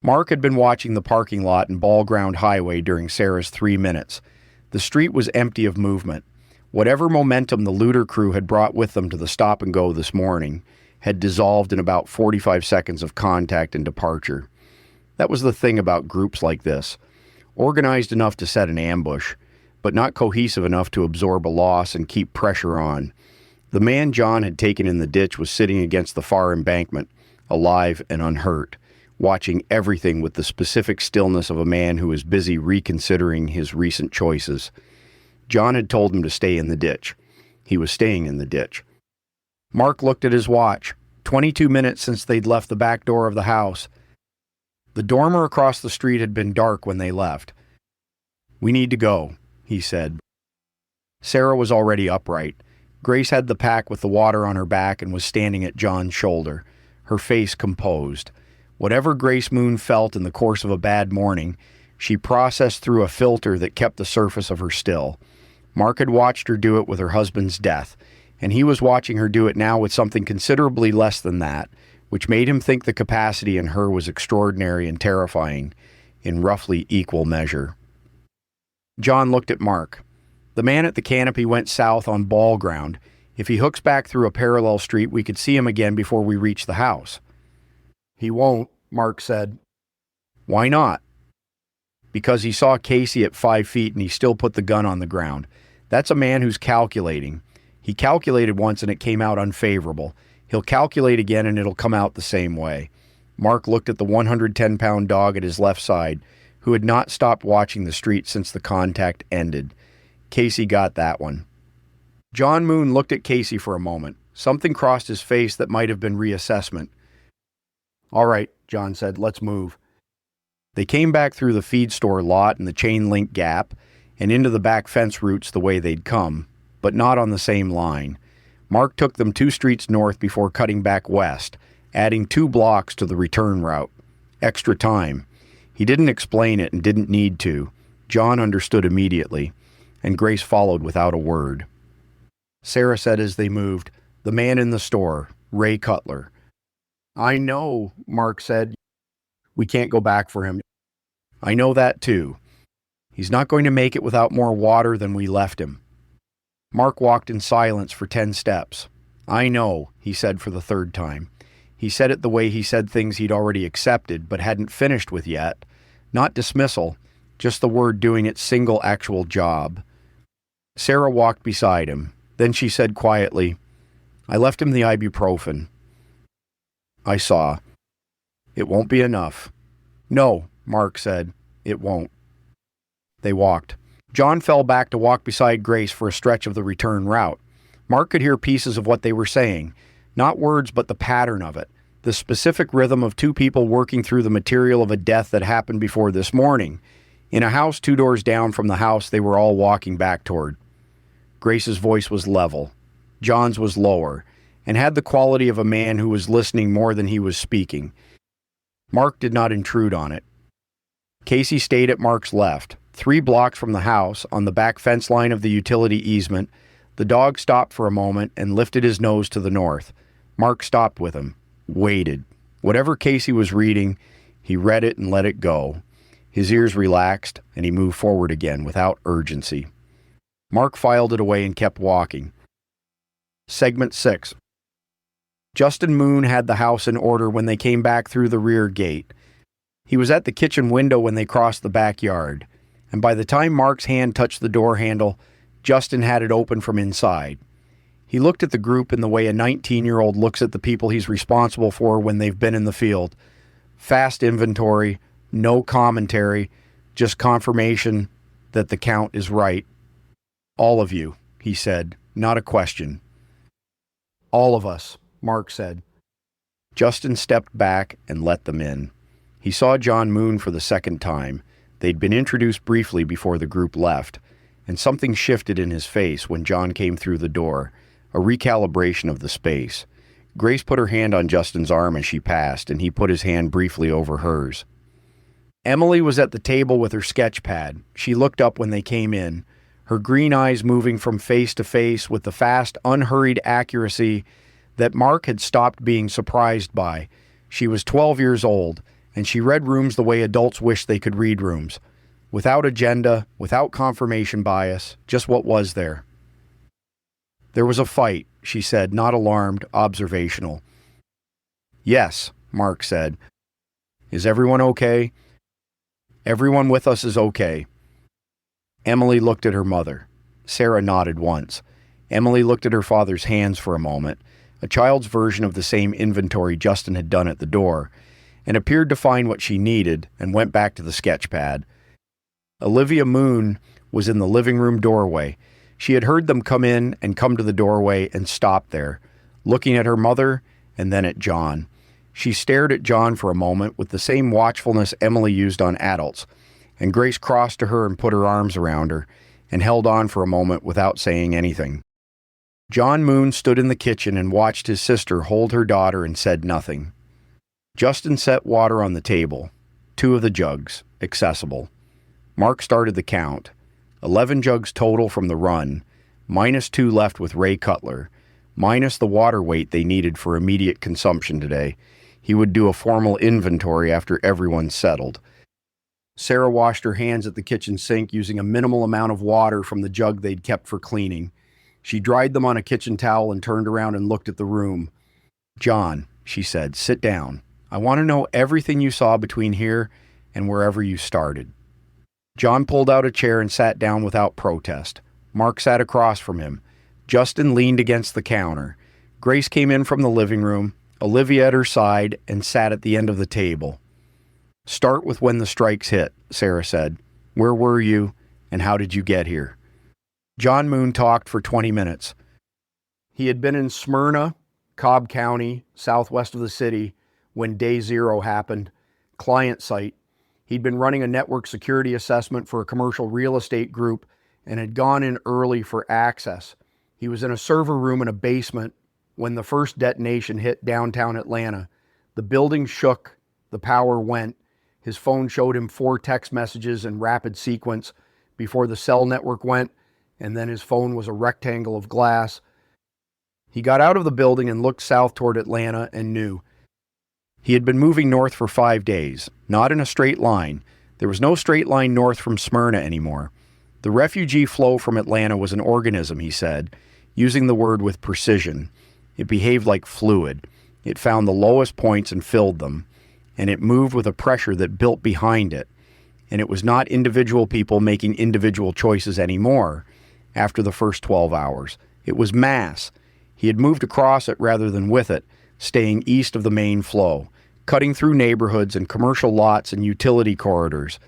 Mark had been watching the parking lot and Ball Ground Highway during Sarah's 3 minutes. The street was empty of movement. Whatever momentum the looter crew had brought with them to the stop and go this morning had dissolved in about 45 seconds of contact and departure. That was the thing about groups like this. Organized enough to set an ambush, but not cohesive enough to absorb a loss and keep pressure on. The man John had taken in the ditch was sitting against the far embankment, alive and unhurt, watching everything with the specific stillness of a man who is busy reconsidering his recent choices. John had told him to stay in the ditch. He was staying in the ditch. Mark looked at his watch. 22 minutes since they'd left the back door of the house. The dormer across the street had been dark when they left. "We need to go," he said. Sarah was already upright. Grace had the pack with the water on her back and was standing at John's shoulder, her face composed. Whatever Grace Moon felt in the course of a bad morning, she processed through a filter that kept the surface of her still. Mark had watched her do it with her husband's death, and he was watching her do it now with something considerably less than that, which made him think the capacity in her was extraordinary and terrifying, in roughly equal measure. John looked at Mark. "The man at the canopy went south on Ball Ground. If he hooks back through a parallel street, we could see him again before we reach the house." "He won't," Mark said. "Why not?" "Because he saw Casey at 5 feet and he still put the gun on the ground. That's a man who's calculating. He calculated once and it came out unfavorable. He'll calculate again and it'll come out the same way." Mark looked at the 110-pound dog at his left side, who had not stopped watching the street since the contact ended. Casey got that one. John Moon looked at Casey for a moment. Something crossed his face that might have been reassessment. "All right," John said, "let's move." They came back through the feed store lot and the chain link gap and into the back fence routes the way they'd come, but not on the same line. Mark took them 2 streets north before cutting back west, adding 2 blocks to the return route. Extra time. He didn't explain it and didn't need to. John understood immediately, and Grace followed without a word. Sarah said as they moved, "The man in the store, Ray Cutler." "I know," Mark said. "We can't go back for him." "I know that too. He's not going to make it without more water than we left him." Mark walked in silence for 10 steps. "I know," he said for the 3rd time. He said it the way he said things he'd already accepted but hadn't finished with yet. Not dismissal, just the word doing its single actual job. Sarah walked beside him. Then she said quietly, "I left him the ibuprofen." "I saw." "It won't be enough." "No," Mark said. "It won't." They walked. John fell back to walk beside Grace for a stretch of the return route. Mark could hear pieces of what they were saying. Not words, but the pattern of it. The specific rhythm of 2 people working through the material of a death that happened before this morning. In a house 2 doors down from the house they were all walking back toward. Grace's voice was level. John's was lower, and had the quality of a man who was listening more than he was speaking. Mark did not intrude on it. Casey stayed at Mark's left. 3 blocks from the house, on the back fence line of the utility easement, the dog stopped for a moment and lifted his nose to the north. Mark stopped with him, waited. Whatever Casey was reading, he read it and let it go. His ears relaxed, and he moved forward again without urgency. Mark filed it away and kept walking. Segment 6. Justin Moon had the house in order when they came back through the rear gate. He was at the kitchen window when they crossed the backyard, and by the time Mark's hand touched the door handle, Justin had it open from inside. He looked at the group in the way a 19-year-old looks at the people he's responsible for when they've been in the field. Fast inventory, no commentary, just confirmation that the count is right. "All of you," he said, not a question. "All of us," Mark said. Justin stepped back and let them in. He saw John Moon for the second time. They'd been introduced briefly before the group left, and something shifted in his face when John came through the door, a recalibration of the space. Grace put her hand on Justin's arm as she passed, and he put his hand briefly over hers. Emily was at the table with her sketch pad. She looked up when they came in, her green eyes moving from face to face with the fast, unhurried accuracy that Mark had stopped being surprised by. She was 12 years old, and she read rooms the way adults wish they could read rooms. Without agenda, without confirmation bias, just what was there. "There was a fight," she said, not alarmed, observational. "Yes," Mark said. "Is everyone okay?" "Everyone with us is okay." Emily looked at her mother. Sarah nodded once. Emily looked at her father's hands for a moment, a child's version of the same inventory Justin had done at the door, and appeared to find what she needed and went back to the sketch pad. Olivia Moon was in the living room doorway. She had heard them come in and come to the doorway and stopped there, looking at her mother and then at John. She stared at John for a moment with the same watchfulness Emily used on adults, and Grace crossed to her and put her arms around her and held on for a moment without saying anything. John Moon stood in the kitchen and watched his sister hold her daughter and said nothing. Justin set water on the table, 2 of the jugs, accessible. Mark started the count. 11 jugs total from the run, minus 2 left with Ray Cutler, minus the water weight they needed for immediate consumption today. He would do a formal inventory after everyone's settled. Sarah washed her hands at the kitchen sink using a minimal amount of water from the jug they'd kept for cleaning. She dried them on a kitchen towel and turned around and looked at the room. "John," she said, "sit down. I want to know everything you saw between here and wherever you started." John pulled out a chair and sat down without protest. Mark sat across from him. Justin leaned against the counter. Grace came in from the living room, Olivia at her side, and sat at the end of the table. "Start with when the strikes hit," Sarah said. "Where were you, and how did you get here?" John Moon talked for 20 minutes. He had been in Smyrna, Cobb County, southwest of the city, when day 0 happened. Client site. He'd been running a network security assessment for a commercial real estate group and had gone in early for access. He was in a server room in a basement when the first detonation hit downtown Atlanta. The building shook, the power went. His phone showed him 4 text messages in rapid sequence before the cell network went, and then his phone was a rectangle of glass. He got out of the building and looked south toward Atlanta and knew. He had been moving north for 5 days, not in a straight line. There was no straight line north from Smyrna anymore. The refugee flow from Atlanta was an organism, he said, using the word with precision. It behaved like fluid. It found the lowest points and filled them, and it moved with a pressure that built behind it. And it was not individual people making individual choices anymore after the first 12 hours. It was mass. He had moved across it rather than with it, staying east of the main flow, cutting through neighborhoods and commercial lots and utility corridors.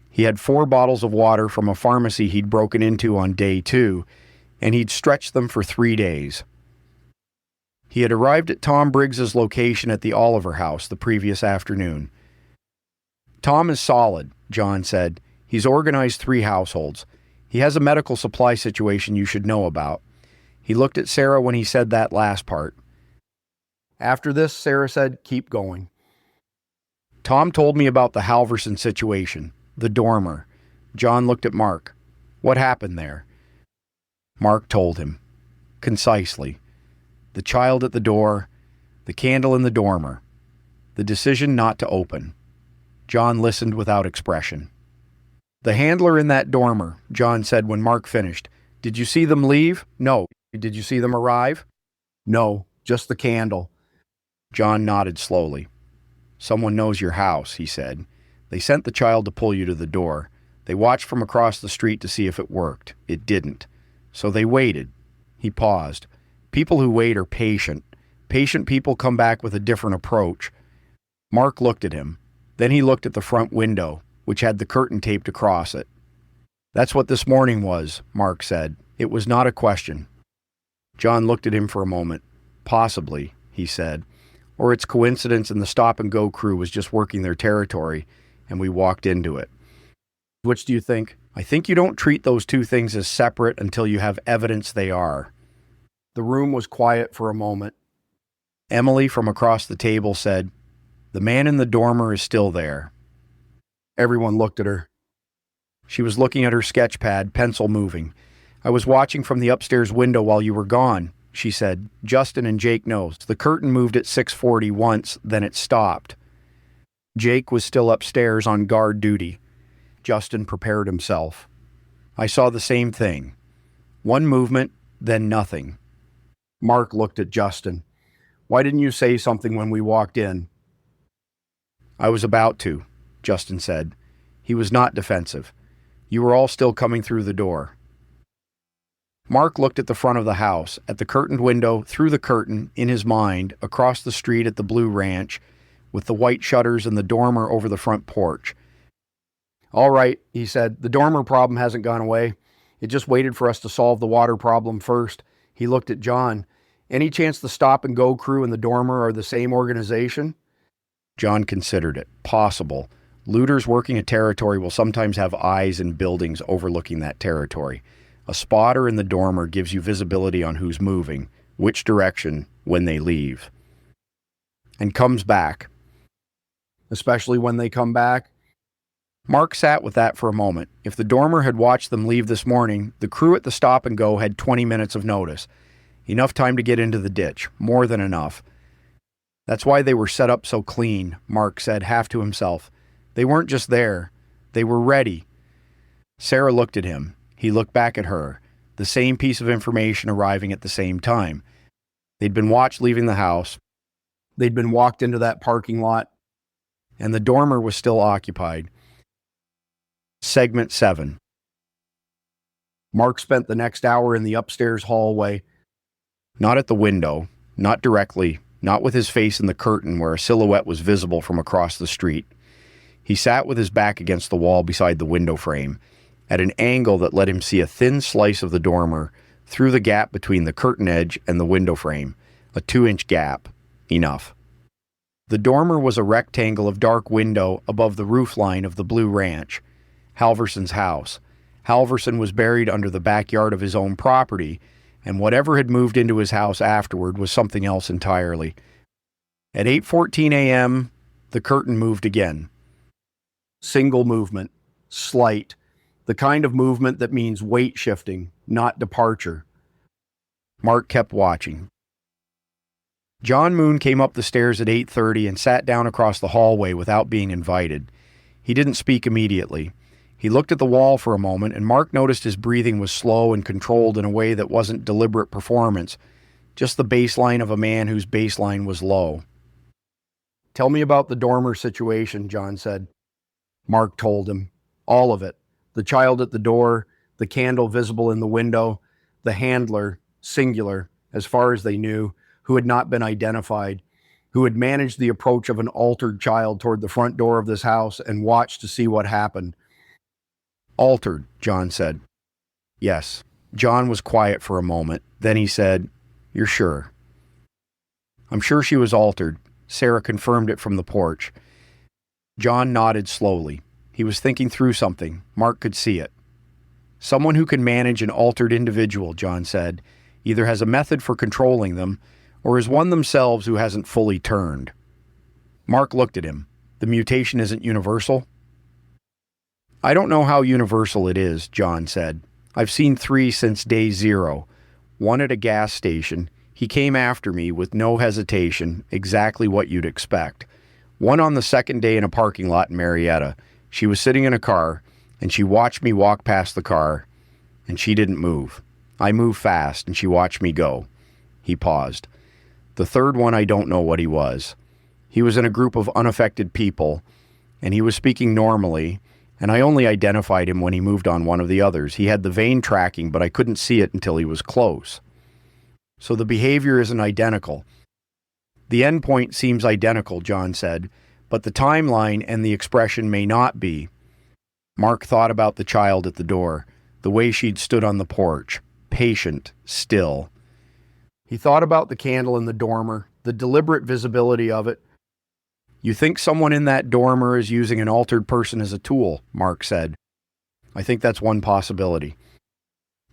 He had 4 bottles of water from a pharmacy he'd broken into on day 2, and he'd stretched them for 3 days. He had arrived at Tom Briggs's location at the Oliver House the previous afternoon. "Tom is solid," John said. "He's organized 3 households. He has a medical supply situation you should know about." He looked at Sarah when he said that last part. After this, Sarah said, "Keep going." "Tom told me about the Halverson situation, the dormer. John looked at Mark. What happened there? Mark told him, concisely. The child at the door, the candle in the dormer, the decision not to open. John listened without expression. The handler in that dormer, John said when Mark finished. Did you see them leave? No. Did you see them arrive? No, just the candle. John nodded slowly. Someone knows your house, he said. They sent the child to pull you to the door. They watched from across the street to see if it worked. It didn't. So they waited. He paused. People who wait are patient. Patient people come back with a different approach. Mark looked at him. Then he looked at the front window, which had the curtain taped across it. That's what this morning was, Mark said. It was not a question. John looked at him for a moment. Possibly, he said. Or it's coincidence and the stop-and-go crew was just working their territory, and we walked into it. Which do you think? I think you don't treat those two things as separate until you have evidence they are. The room was quiet for a moment. Emily from across the table said, The man in the dormer is still there. Everyone looked at her. She was looking at her sketch pad, pencil moving. I was watching from the upstairs window while you were gone, she said. Justin and Jake knows. The curtain moved at 6:40 once, then it stopped. Jake was still upstairs on guard duty. Justin prepared himself. I saw the same thing. One movement, then nothing. Mark looked at Justin. Why didn't you say something when we walked in? I was about to, Justin said. He was not defensive. You were all still coming through the door. Mark looked at the front of the house, at the curtained window, through the curtain, in his mind, across the street at the Blue Ranch, with the white shutters and the dormer over the front porch. All right, he said, the dormer problem hasn't gone away. It just waited for us to solve the water problem first. He looked at John. Any chance the stop-and-go crew and the dormer are the same organization? John considered it. Possible. Looters working a territory will sometimes have eyes in buildings overlooking that territory. A spotter in the dormer gives you visibility on who's moving, which direction, when they leave. And comes back. Especially when they come back. Mark sat with that for a moment. If the dormer had watched them leave this morning, the crew at the stop-and-go had 20 minutes of notice. Enough time to get into the ditch. More than enough. That's why they were set up so clean, Mark said, half to himself. They weren't just there. They were ready. Sarah looked at him. He looked back at her. The same piece of information arriving at the same time. They'd been watched leaving the house. They'd been walked into that parking lot. And the dormer was still occupied. Segment 7. Mark spent the next hour in the upstairs hallway. Not at the window. Not directly. Not with his face in the curtain where a silhouette was visible from across the street. He sat with his back against the wall beside the window frame, at an angle that let him see a thin slice of the dormer through the gap between the curtain edge and the window frame, a 2-inch gap. Enough. The dormer was a rectangle of dark window above the roofline of the Blue Ranch, Halverson's house. Halverson was buried under the backyard of his own property, and whatever had moved into his house afterward was something else entirely. At 8:14 a.m., the curtain moved again. Single movement, slight, the kind of movement that means weight shifting, not departure. Mark kept watching. John Moon came up the stairs at 8:30 and sat down across the hallway without being invited. He didn't speak immediately. He looked at the wall for a moment, and Mark noticed his breathing was slow and controlled in a way that wasn't deliberate performance, just the baseline of a man whose baseline was low. Tell me about the dormer situation, John said. Mark told him. All of it. The child at the door, the candle visible in the window, the handler, singular, as far as they knew, who had not been identified, who had managed the approach of an altered child toward the front door of this house and watched to see what happened. Altered, John said. Yes. John was quiet for a moment. Then he said, You're sure? I'm sure she was altered. Sarah confirmed it from the porch. John nodded slowly. He was thinking through something. Mark could see it. Someone who can manage an altered individual, John said, either has a method for controlling them, or is one themselves who hasn't fully turned. Mark looked at him. The mutation isn't universal? I don't know how universal it is, John said. I've seen 3 since day 0. One at a gas station. He came after me with no hesitation, exactly what you'd expect. One on the second day in a parking lot in Marietta. She was sitting in a car, and she watched me walk past the car, and she didn't move. I moved fast, and she watched me go. He paused. The third one, I don't know what he was. He was in a group of unaffected people, and he was speaking normally, and I only identified him when he moved on one of the others. He had the vein tracking, but I couldn't see it until he was close. So the behavior isn't identical. The endpoint seems identical, John said, but the timeline and the expression may not be. Mark thought about the child at the door, the way she'd stood on the porch, patient, still. He thought about the candle in the dormer, the deliberate visibility of it. You think someone in that dormer is using an altered person as a tool, Mark said. I think that's one possibility.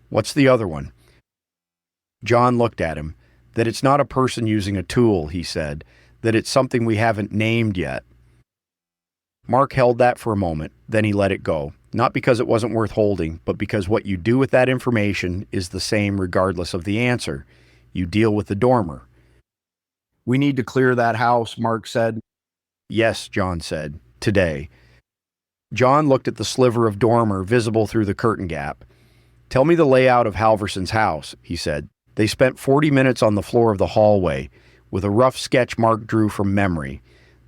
What's the other one? John looked at him. That it's not a person using a tool, he said. That it's something we haven't named yet. Mark held that for a moment, then he let it go. Not because it wasn't worth holding, but because what you do with that information is the same regardless of the answer. You deal with the dormer. We need to clear that house, Mark said. Yes, John said. Today. John looked at the sliver of dormer visible through the curtain gap. Tell me the layout of Halverson's house, he said. They spent 40 minutes on the floor of the hallway, with a rough sketch Mark drew from memory.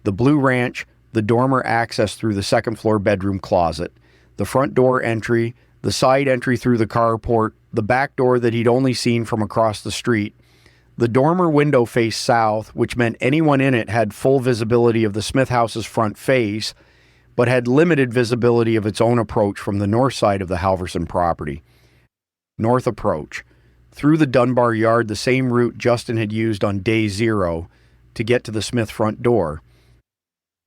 The blue ranch, the dormer access through the second-floor bedroom closet, the front door entry, the side entry through the carport, the back door that he'd only seen from across the street. The dormer window faced south, which meant anyone in it had full visibility of the Smith house's front face, but had limited visibility of its own approach from the north side of the Halverson property. North approach. Through the Dunbar yard, the same route Justin had used on day 0 to get to the Smith front door.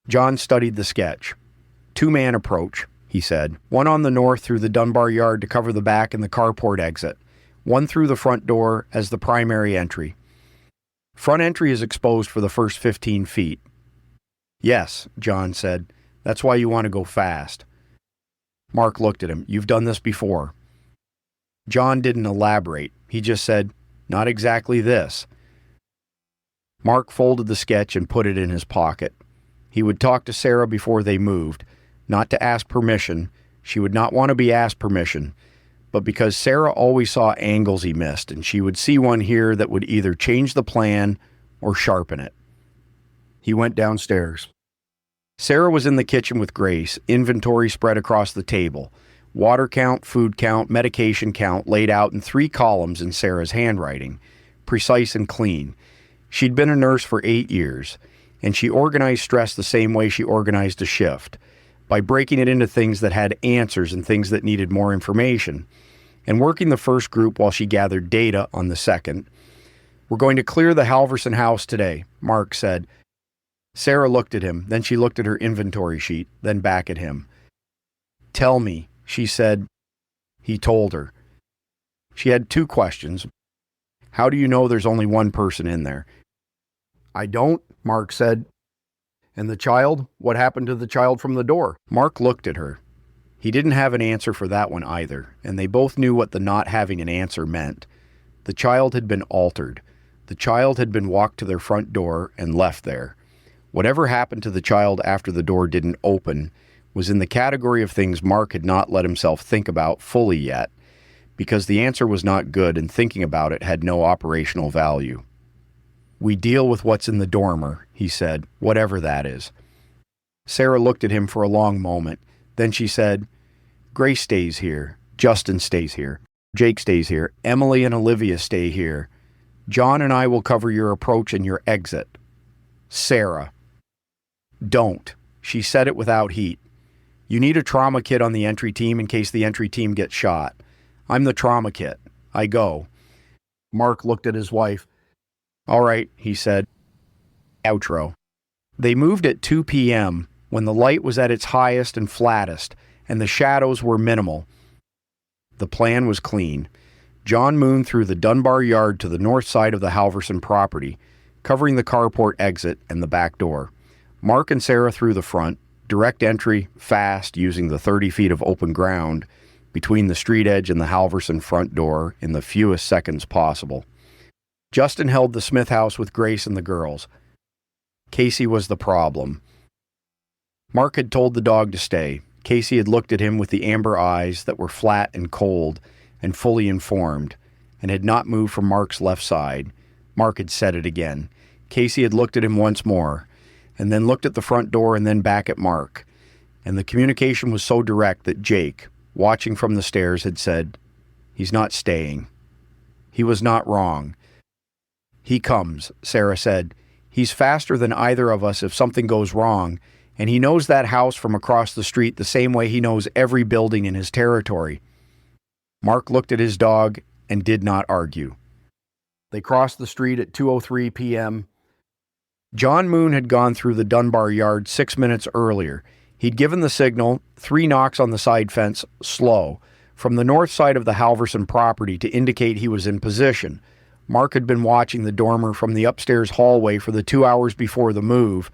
John studied the sketch. 2-man approach, he said. One on the north through the Dunbar yard to cover the back and the carport exit. One through the front door as the primary entry. Front entry is exposed for the first 15 feet. Yes, John said. That's why you want to go fast. Mark looked at him. You've done this before. John didn't elaborate. He just said, not exactly this. Mark folded the sketch and put it in his pocket. He would talk to Sarah before they moved, not to ask permission. She would not want to be asked permission, but because Sarah always saw angles he missed, and she would see one here that would either change the plan or sharpen it. He went downstairs. Sarah was in the kitchen with Grace, inventory spread across the table. Water count, food count, medication count laid out in 3 columns in Sarah's handwriting, precise and clean. She'd been a nurse for 8 years, and she organized stress the same way she organized a shift, by breaking it into things that had answers and things that needed more information, and working the first group while she gathered data on the second. We're going to clear the Halverson house today, Mark said. Sarah looked at him, then she looked at her inventory sheet, then back at him. Tell me, she said. He told her. She had 2 questions. How do you know there's only one person in there? I don't, Mark said. And the child? What happened to the child from the door? Mark looked at her. He didn't have an answer for that one either, and they both knew what the not having an answer meant. The child had been altered. The child had been walked to their front door and left there. Whatever happened to the child after the door didn't open was in the category of things Mark had not let himself think about fully yet, because the answer was not good and thinking about it had no operational value. We deal with what's in the dormer, he said, whatever that is. Sarah looked at him for a long moment. Then she said, Grace stays here. Justin stays here. Jake stays here. Emily and Olivia stay here. John and I will cover your approach and your exit. Sarah. Don't. She said it without heat. You need a trauma kit on the entry team in case the entry team gets shot. I'm the trauma kit. I go. Mark looked at his wife. All right, he said. Outro. They moved at 2 p.m. when the light was at its highest and flattest, and the shadows were minimal. The plan was clean. John Moon through the Dunbar yard to the north side of the Halverson property, covering the carport exit and the back door. Mark and Sarah through the front, direct entry, fast, using the 30 feet of open ground between the street edge and the Halverson front door in the fewest seconds possible. Justin held the Smith house with Grace and the girls. Casey was the problem. Mark had told the dog to stay. Casey had looked at him with the amber eyes that were flat and cold and fully informed, and had not moved from Mark's left side. Mark had said it again. Casey had looked at him once more, and then looked at the front door and then back at Mark. And the communication was so direct that Jake, watching from the stairs, had said, "He's not staying." He was not wrong. "He comes," Sarah said. "He's faster than either of us if something goes wrong, and he knows that house from across the street the same way he knows every building in his territory." Mark looked at his dog and did not argue. They crossed the street at 2:03 p.m. John Moon had gone through the Dunbar yard 6 minutes earlier. He'd given the signal, 3 knocks on the side fence, slow, from the north side of the Halverson property to indicate he was in position. Mark had been watching the dormer from the upstairs hallway for the 2 hours before the move,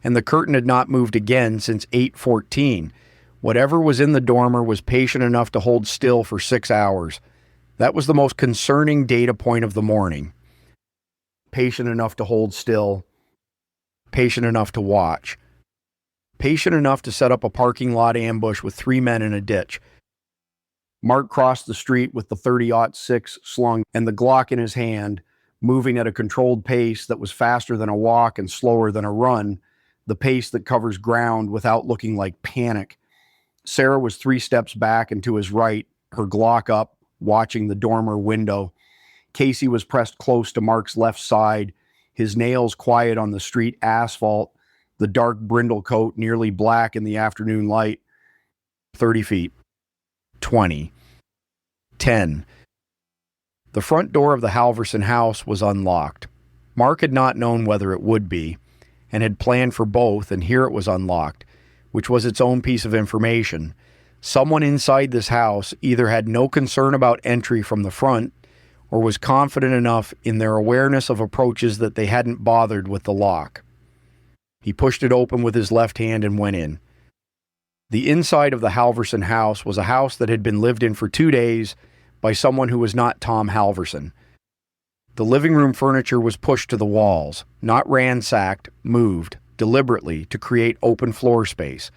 and the curtain had not moved again since 8:14. Whatever was in the dormer was patient enough to hold still for 6 hours. That was the most concerning data point of the morning. Patient enough to hold still. Patient enough to watch. Patient enough to set up a parking lot ambush with 3 men in a ditch. Mark crossed the street with the 30-06 slung and the Glock in his hand, moving at a controlled pace that was faster than a walk and slower than a run, the pace that covers ground without looking like panic. Sarah was 3 steps back and to his right, her Glock up, watching the dormer window. Casey was pressed close to Mark's left side, his nails quiet on the street asphalt, the dark brindle coat nearly black in the afternoon light. 30 feet. 20. 10. The front door of the Halverson house was unlocked. Mark had not known whether it would be, and had planned for both, and here it was unlocked, which was its own piece of information. Someone inside this house either had no concern about entry from the front, or was confident enough in their awareness of approaches that they hadn't bothered with the lock. He pushed it open with his left hand and went in. The inside of the Halverson house was a house that had been lived in for 2 days by someone who was not Tom Halverson. The living room furniture was pushed to the walls, not ransacked, moved, deliberately to create open floor space.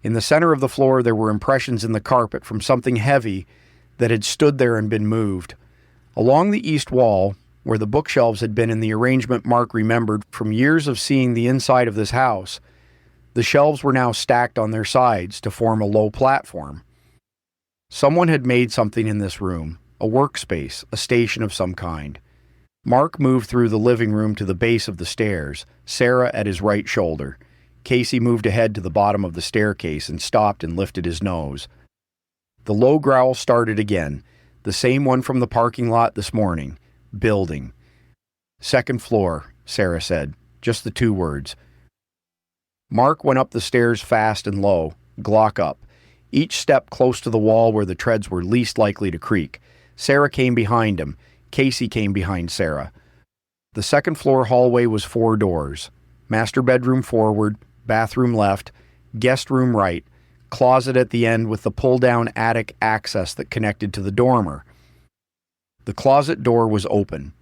In the center of the floor there were impressions in the carpet from something heavy that had stood there and been moved. Along the east wall, where the bookshelves had been in the arrangement Mark remembered from years of seeing the inside of this house, the shelves were now stacked on their sides to form a low platform. Someone had made something in this room, a workspace, a station of some kind. Mark moved through the living room to the base of the stairs, Sarah at his right shoulder. Casey moved ahead to the bottom of the staircase and stopped and lifted his nose. The low growl started again, the same one from the parking lot this morning. Building. "Second floor," Sarah said, just the 2 words. Mark went up the stairs fast and low, Glock up, each step close to the wall where the treads were least likely to creak. Sarah came behind him. Casey came behind Sarah. The second floor hallway was 4 doors. Master bedroom forward, bathroom left, guest room right, closet at the end with the pull-down attic access that connected to the dormer. The closet door was open.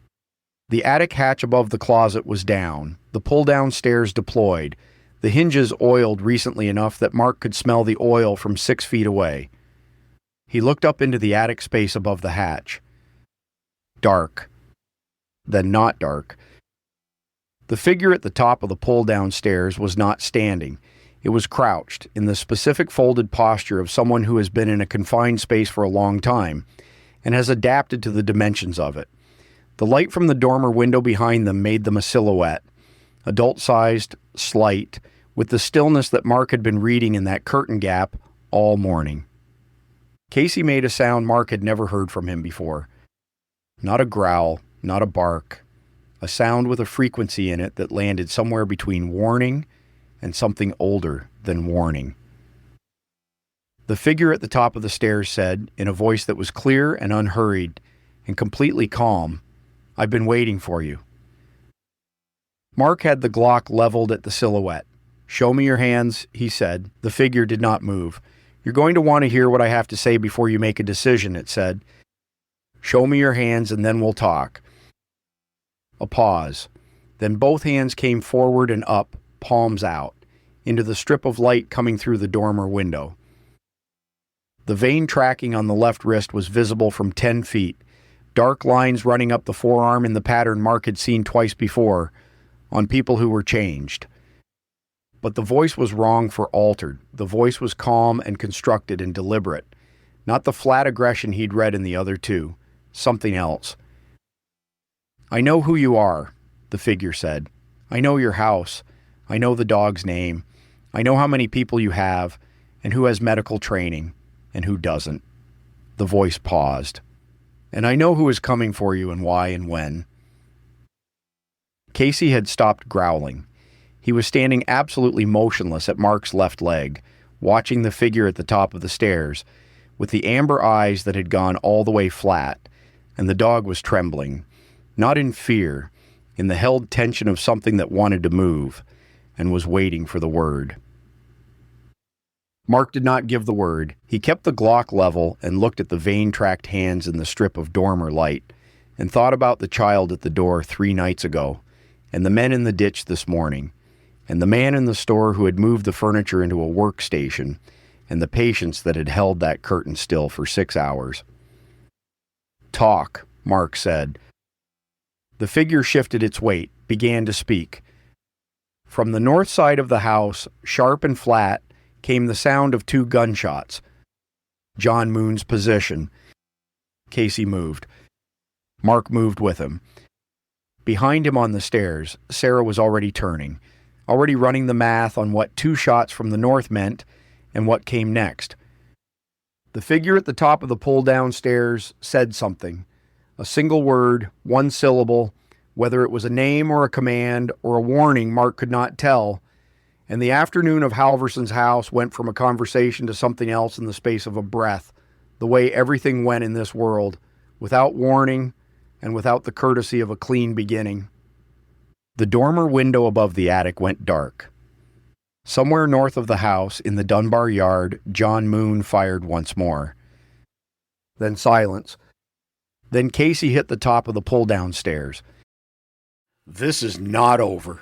The attic hatch above the closet was down, the pull-down stairs deployed, the hinges oiled recently enough that Mark could smell the oil from 6 feet away. He looked up into the attic space above the hatch. Dark. Then not dark. The figure at the top of the pull-down stairs was not standing. It was crouched, in the specific folded posture of someone who has been in a confined space for a long time, and has adapted to the dimensions of it. The light from the dormer window behind them made them a silhouette, adult-sized, slight, with the stillness that Mark had been reading in that curtain gap all morning. Casey made a sound Mark had never heard from him before. Not a growl, not a bark. A sound with a frequency in it that landed somewhere between warning and something older than warning. The figure at the top of the stairs said, in a voice that was clear and unhurried and completely calm, "I've been waiting for you." Mark had the Glock leveled at the silhouette. "Show me your hands," he said. The figure did not move. "You're going to want to hear what I have to say before you make a decision," it said. "Show me your hands and then we'll talk." A pause. Then both hands came forward and up, palms out, into the strip of light coming through the dormer window. The vein tracking on the left wrist was visible from 10 feet, dark lines running up the forearm in the pattern Mark had seen twice before, on people who were changed. But the voice was wrong for altered. The voice was calm and constructed and deliberate, not the flat aggression he'd read in the other two, something else. "I know who you are," the figure said. "I know your house. I know the dog's name. I know how many people you have, and who has medical training, and who doesn't." The voice paused. "And I know who is coming for you and why and when." Casey had stopped growling. He was standing absolutely motionless at Mark's left leg, watching the figure at the top of the stairs, with the amber eyes that had gone all the way flat, and the dog was trembling, not in fear, in the held tension of something that wanted to move, and was waiting for the word. Mark did not give the word. He kept the Glock level and looked at the vein-tracked hands in the strip of dormer light, and thought about the child at the door 3 nights ago, and the men in the ditch this morning, and the man in the store who had moved the furniture into a workstation, and the patients that had held that curtain still for 6 hours. "Talk," Mark said. The figure shifted its weight, began to speak. From the north side of the house, sharp and flat, came the sound of 2 gunshots. John Moon's position. Casey moved. Mark moved with him. Behind him on the stairs, Sarah was already turning, already running the math on what 2 shots from the north meant and what came next. The figure at the top of the pull-down stairs said something. A single word, 1 syllable, whether it was a name or a command or a warning Mark could not tell, and the afternoon of Halverson's house went from a conversation to something else in the space of a breath, the way everything went in this world, without warning and without the courtesy of a clean beginning. The dormer window above the attic went dark. Somewhere north of the house, in the Dunbar yard, John Moon fired once more. Then silence. Then Casey hit the top of the pull-down stairs. "This is not over."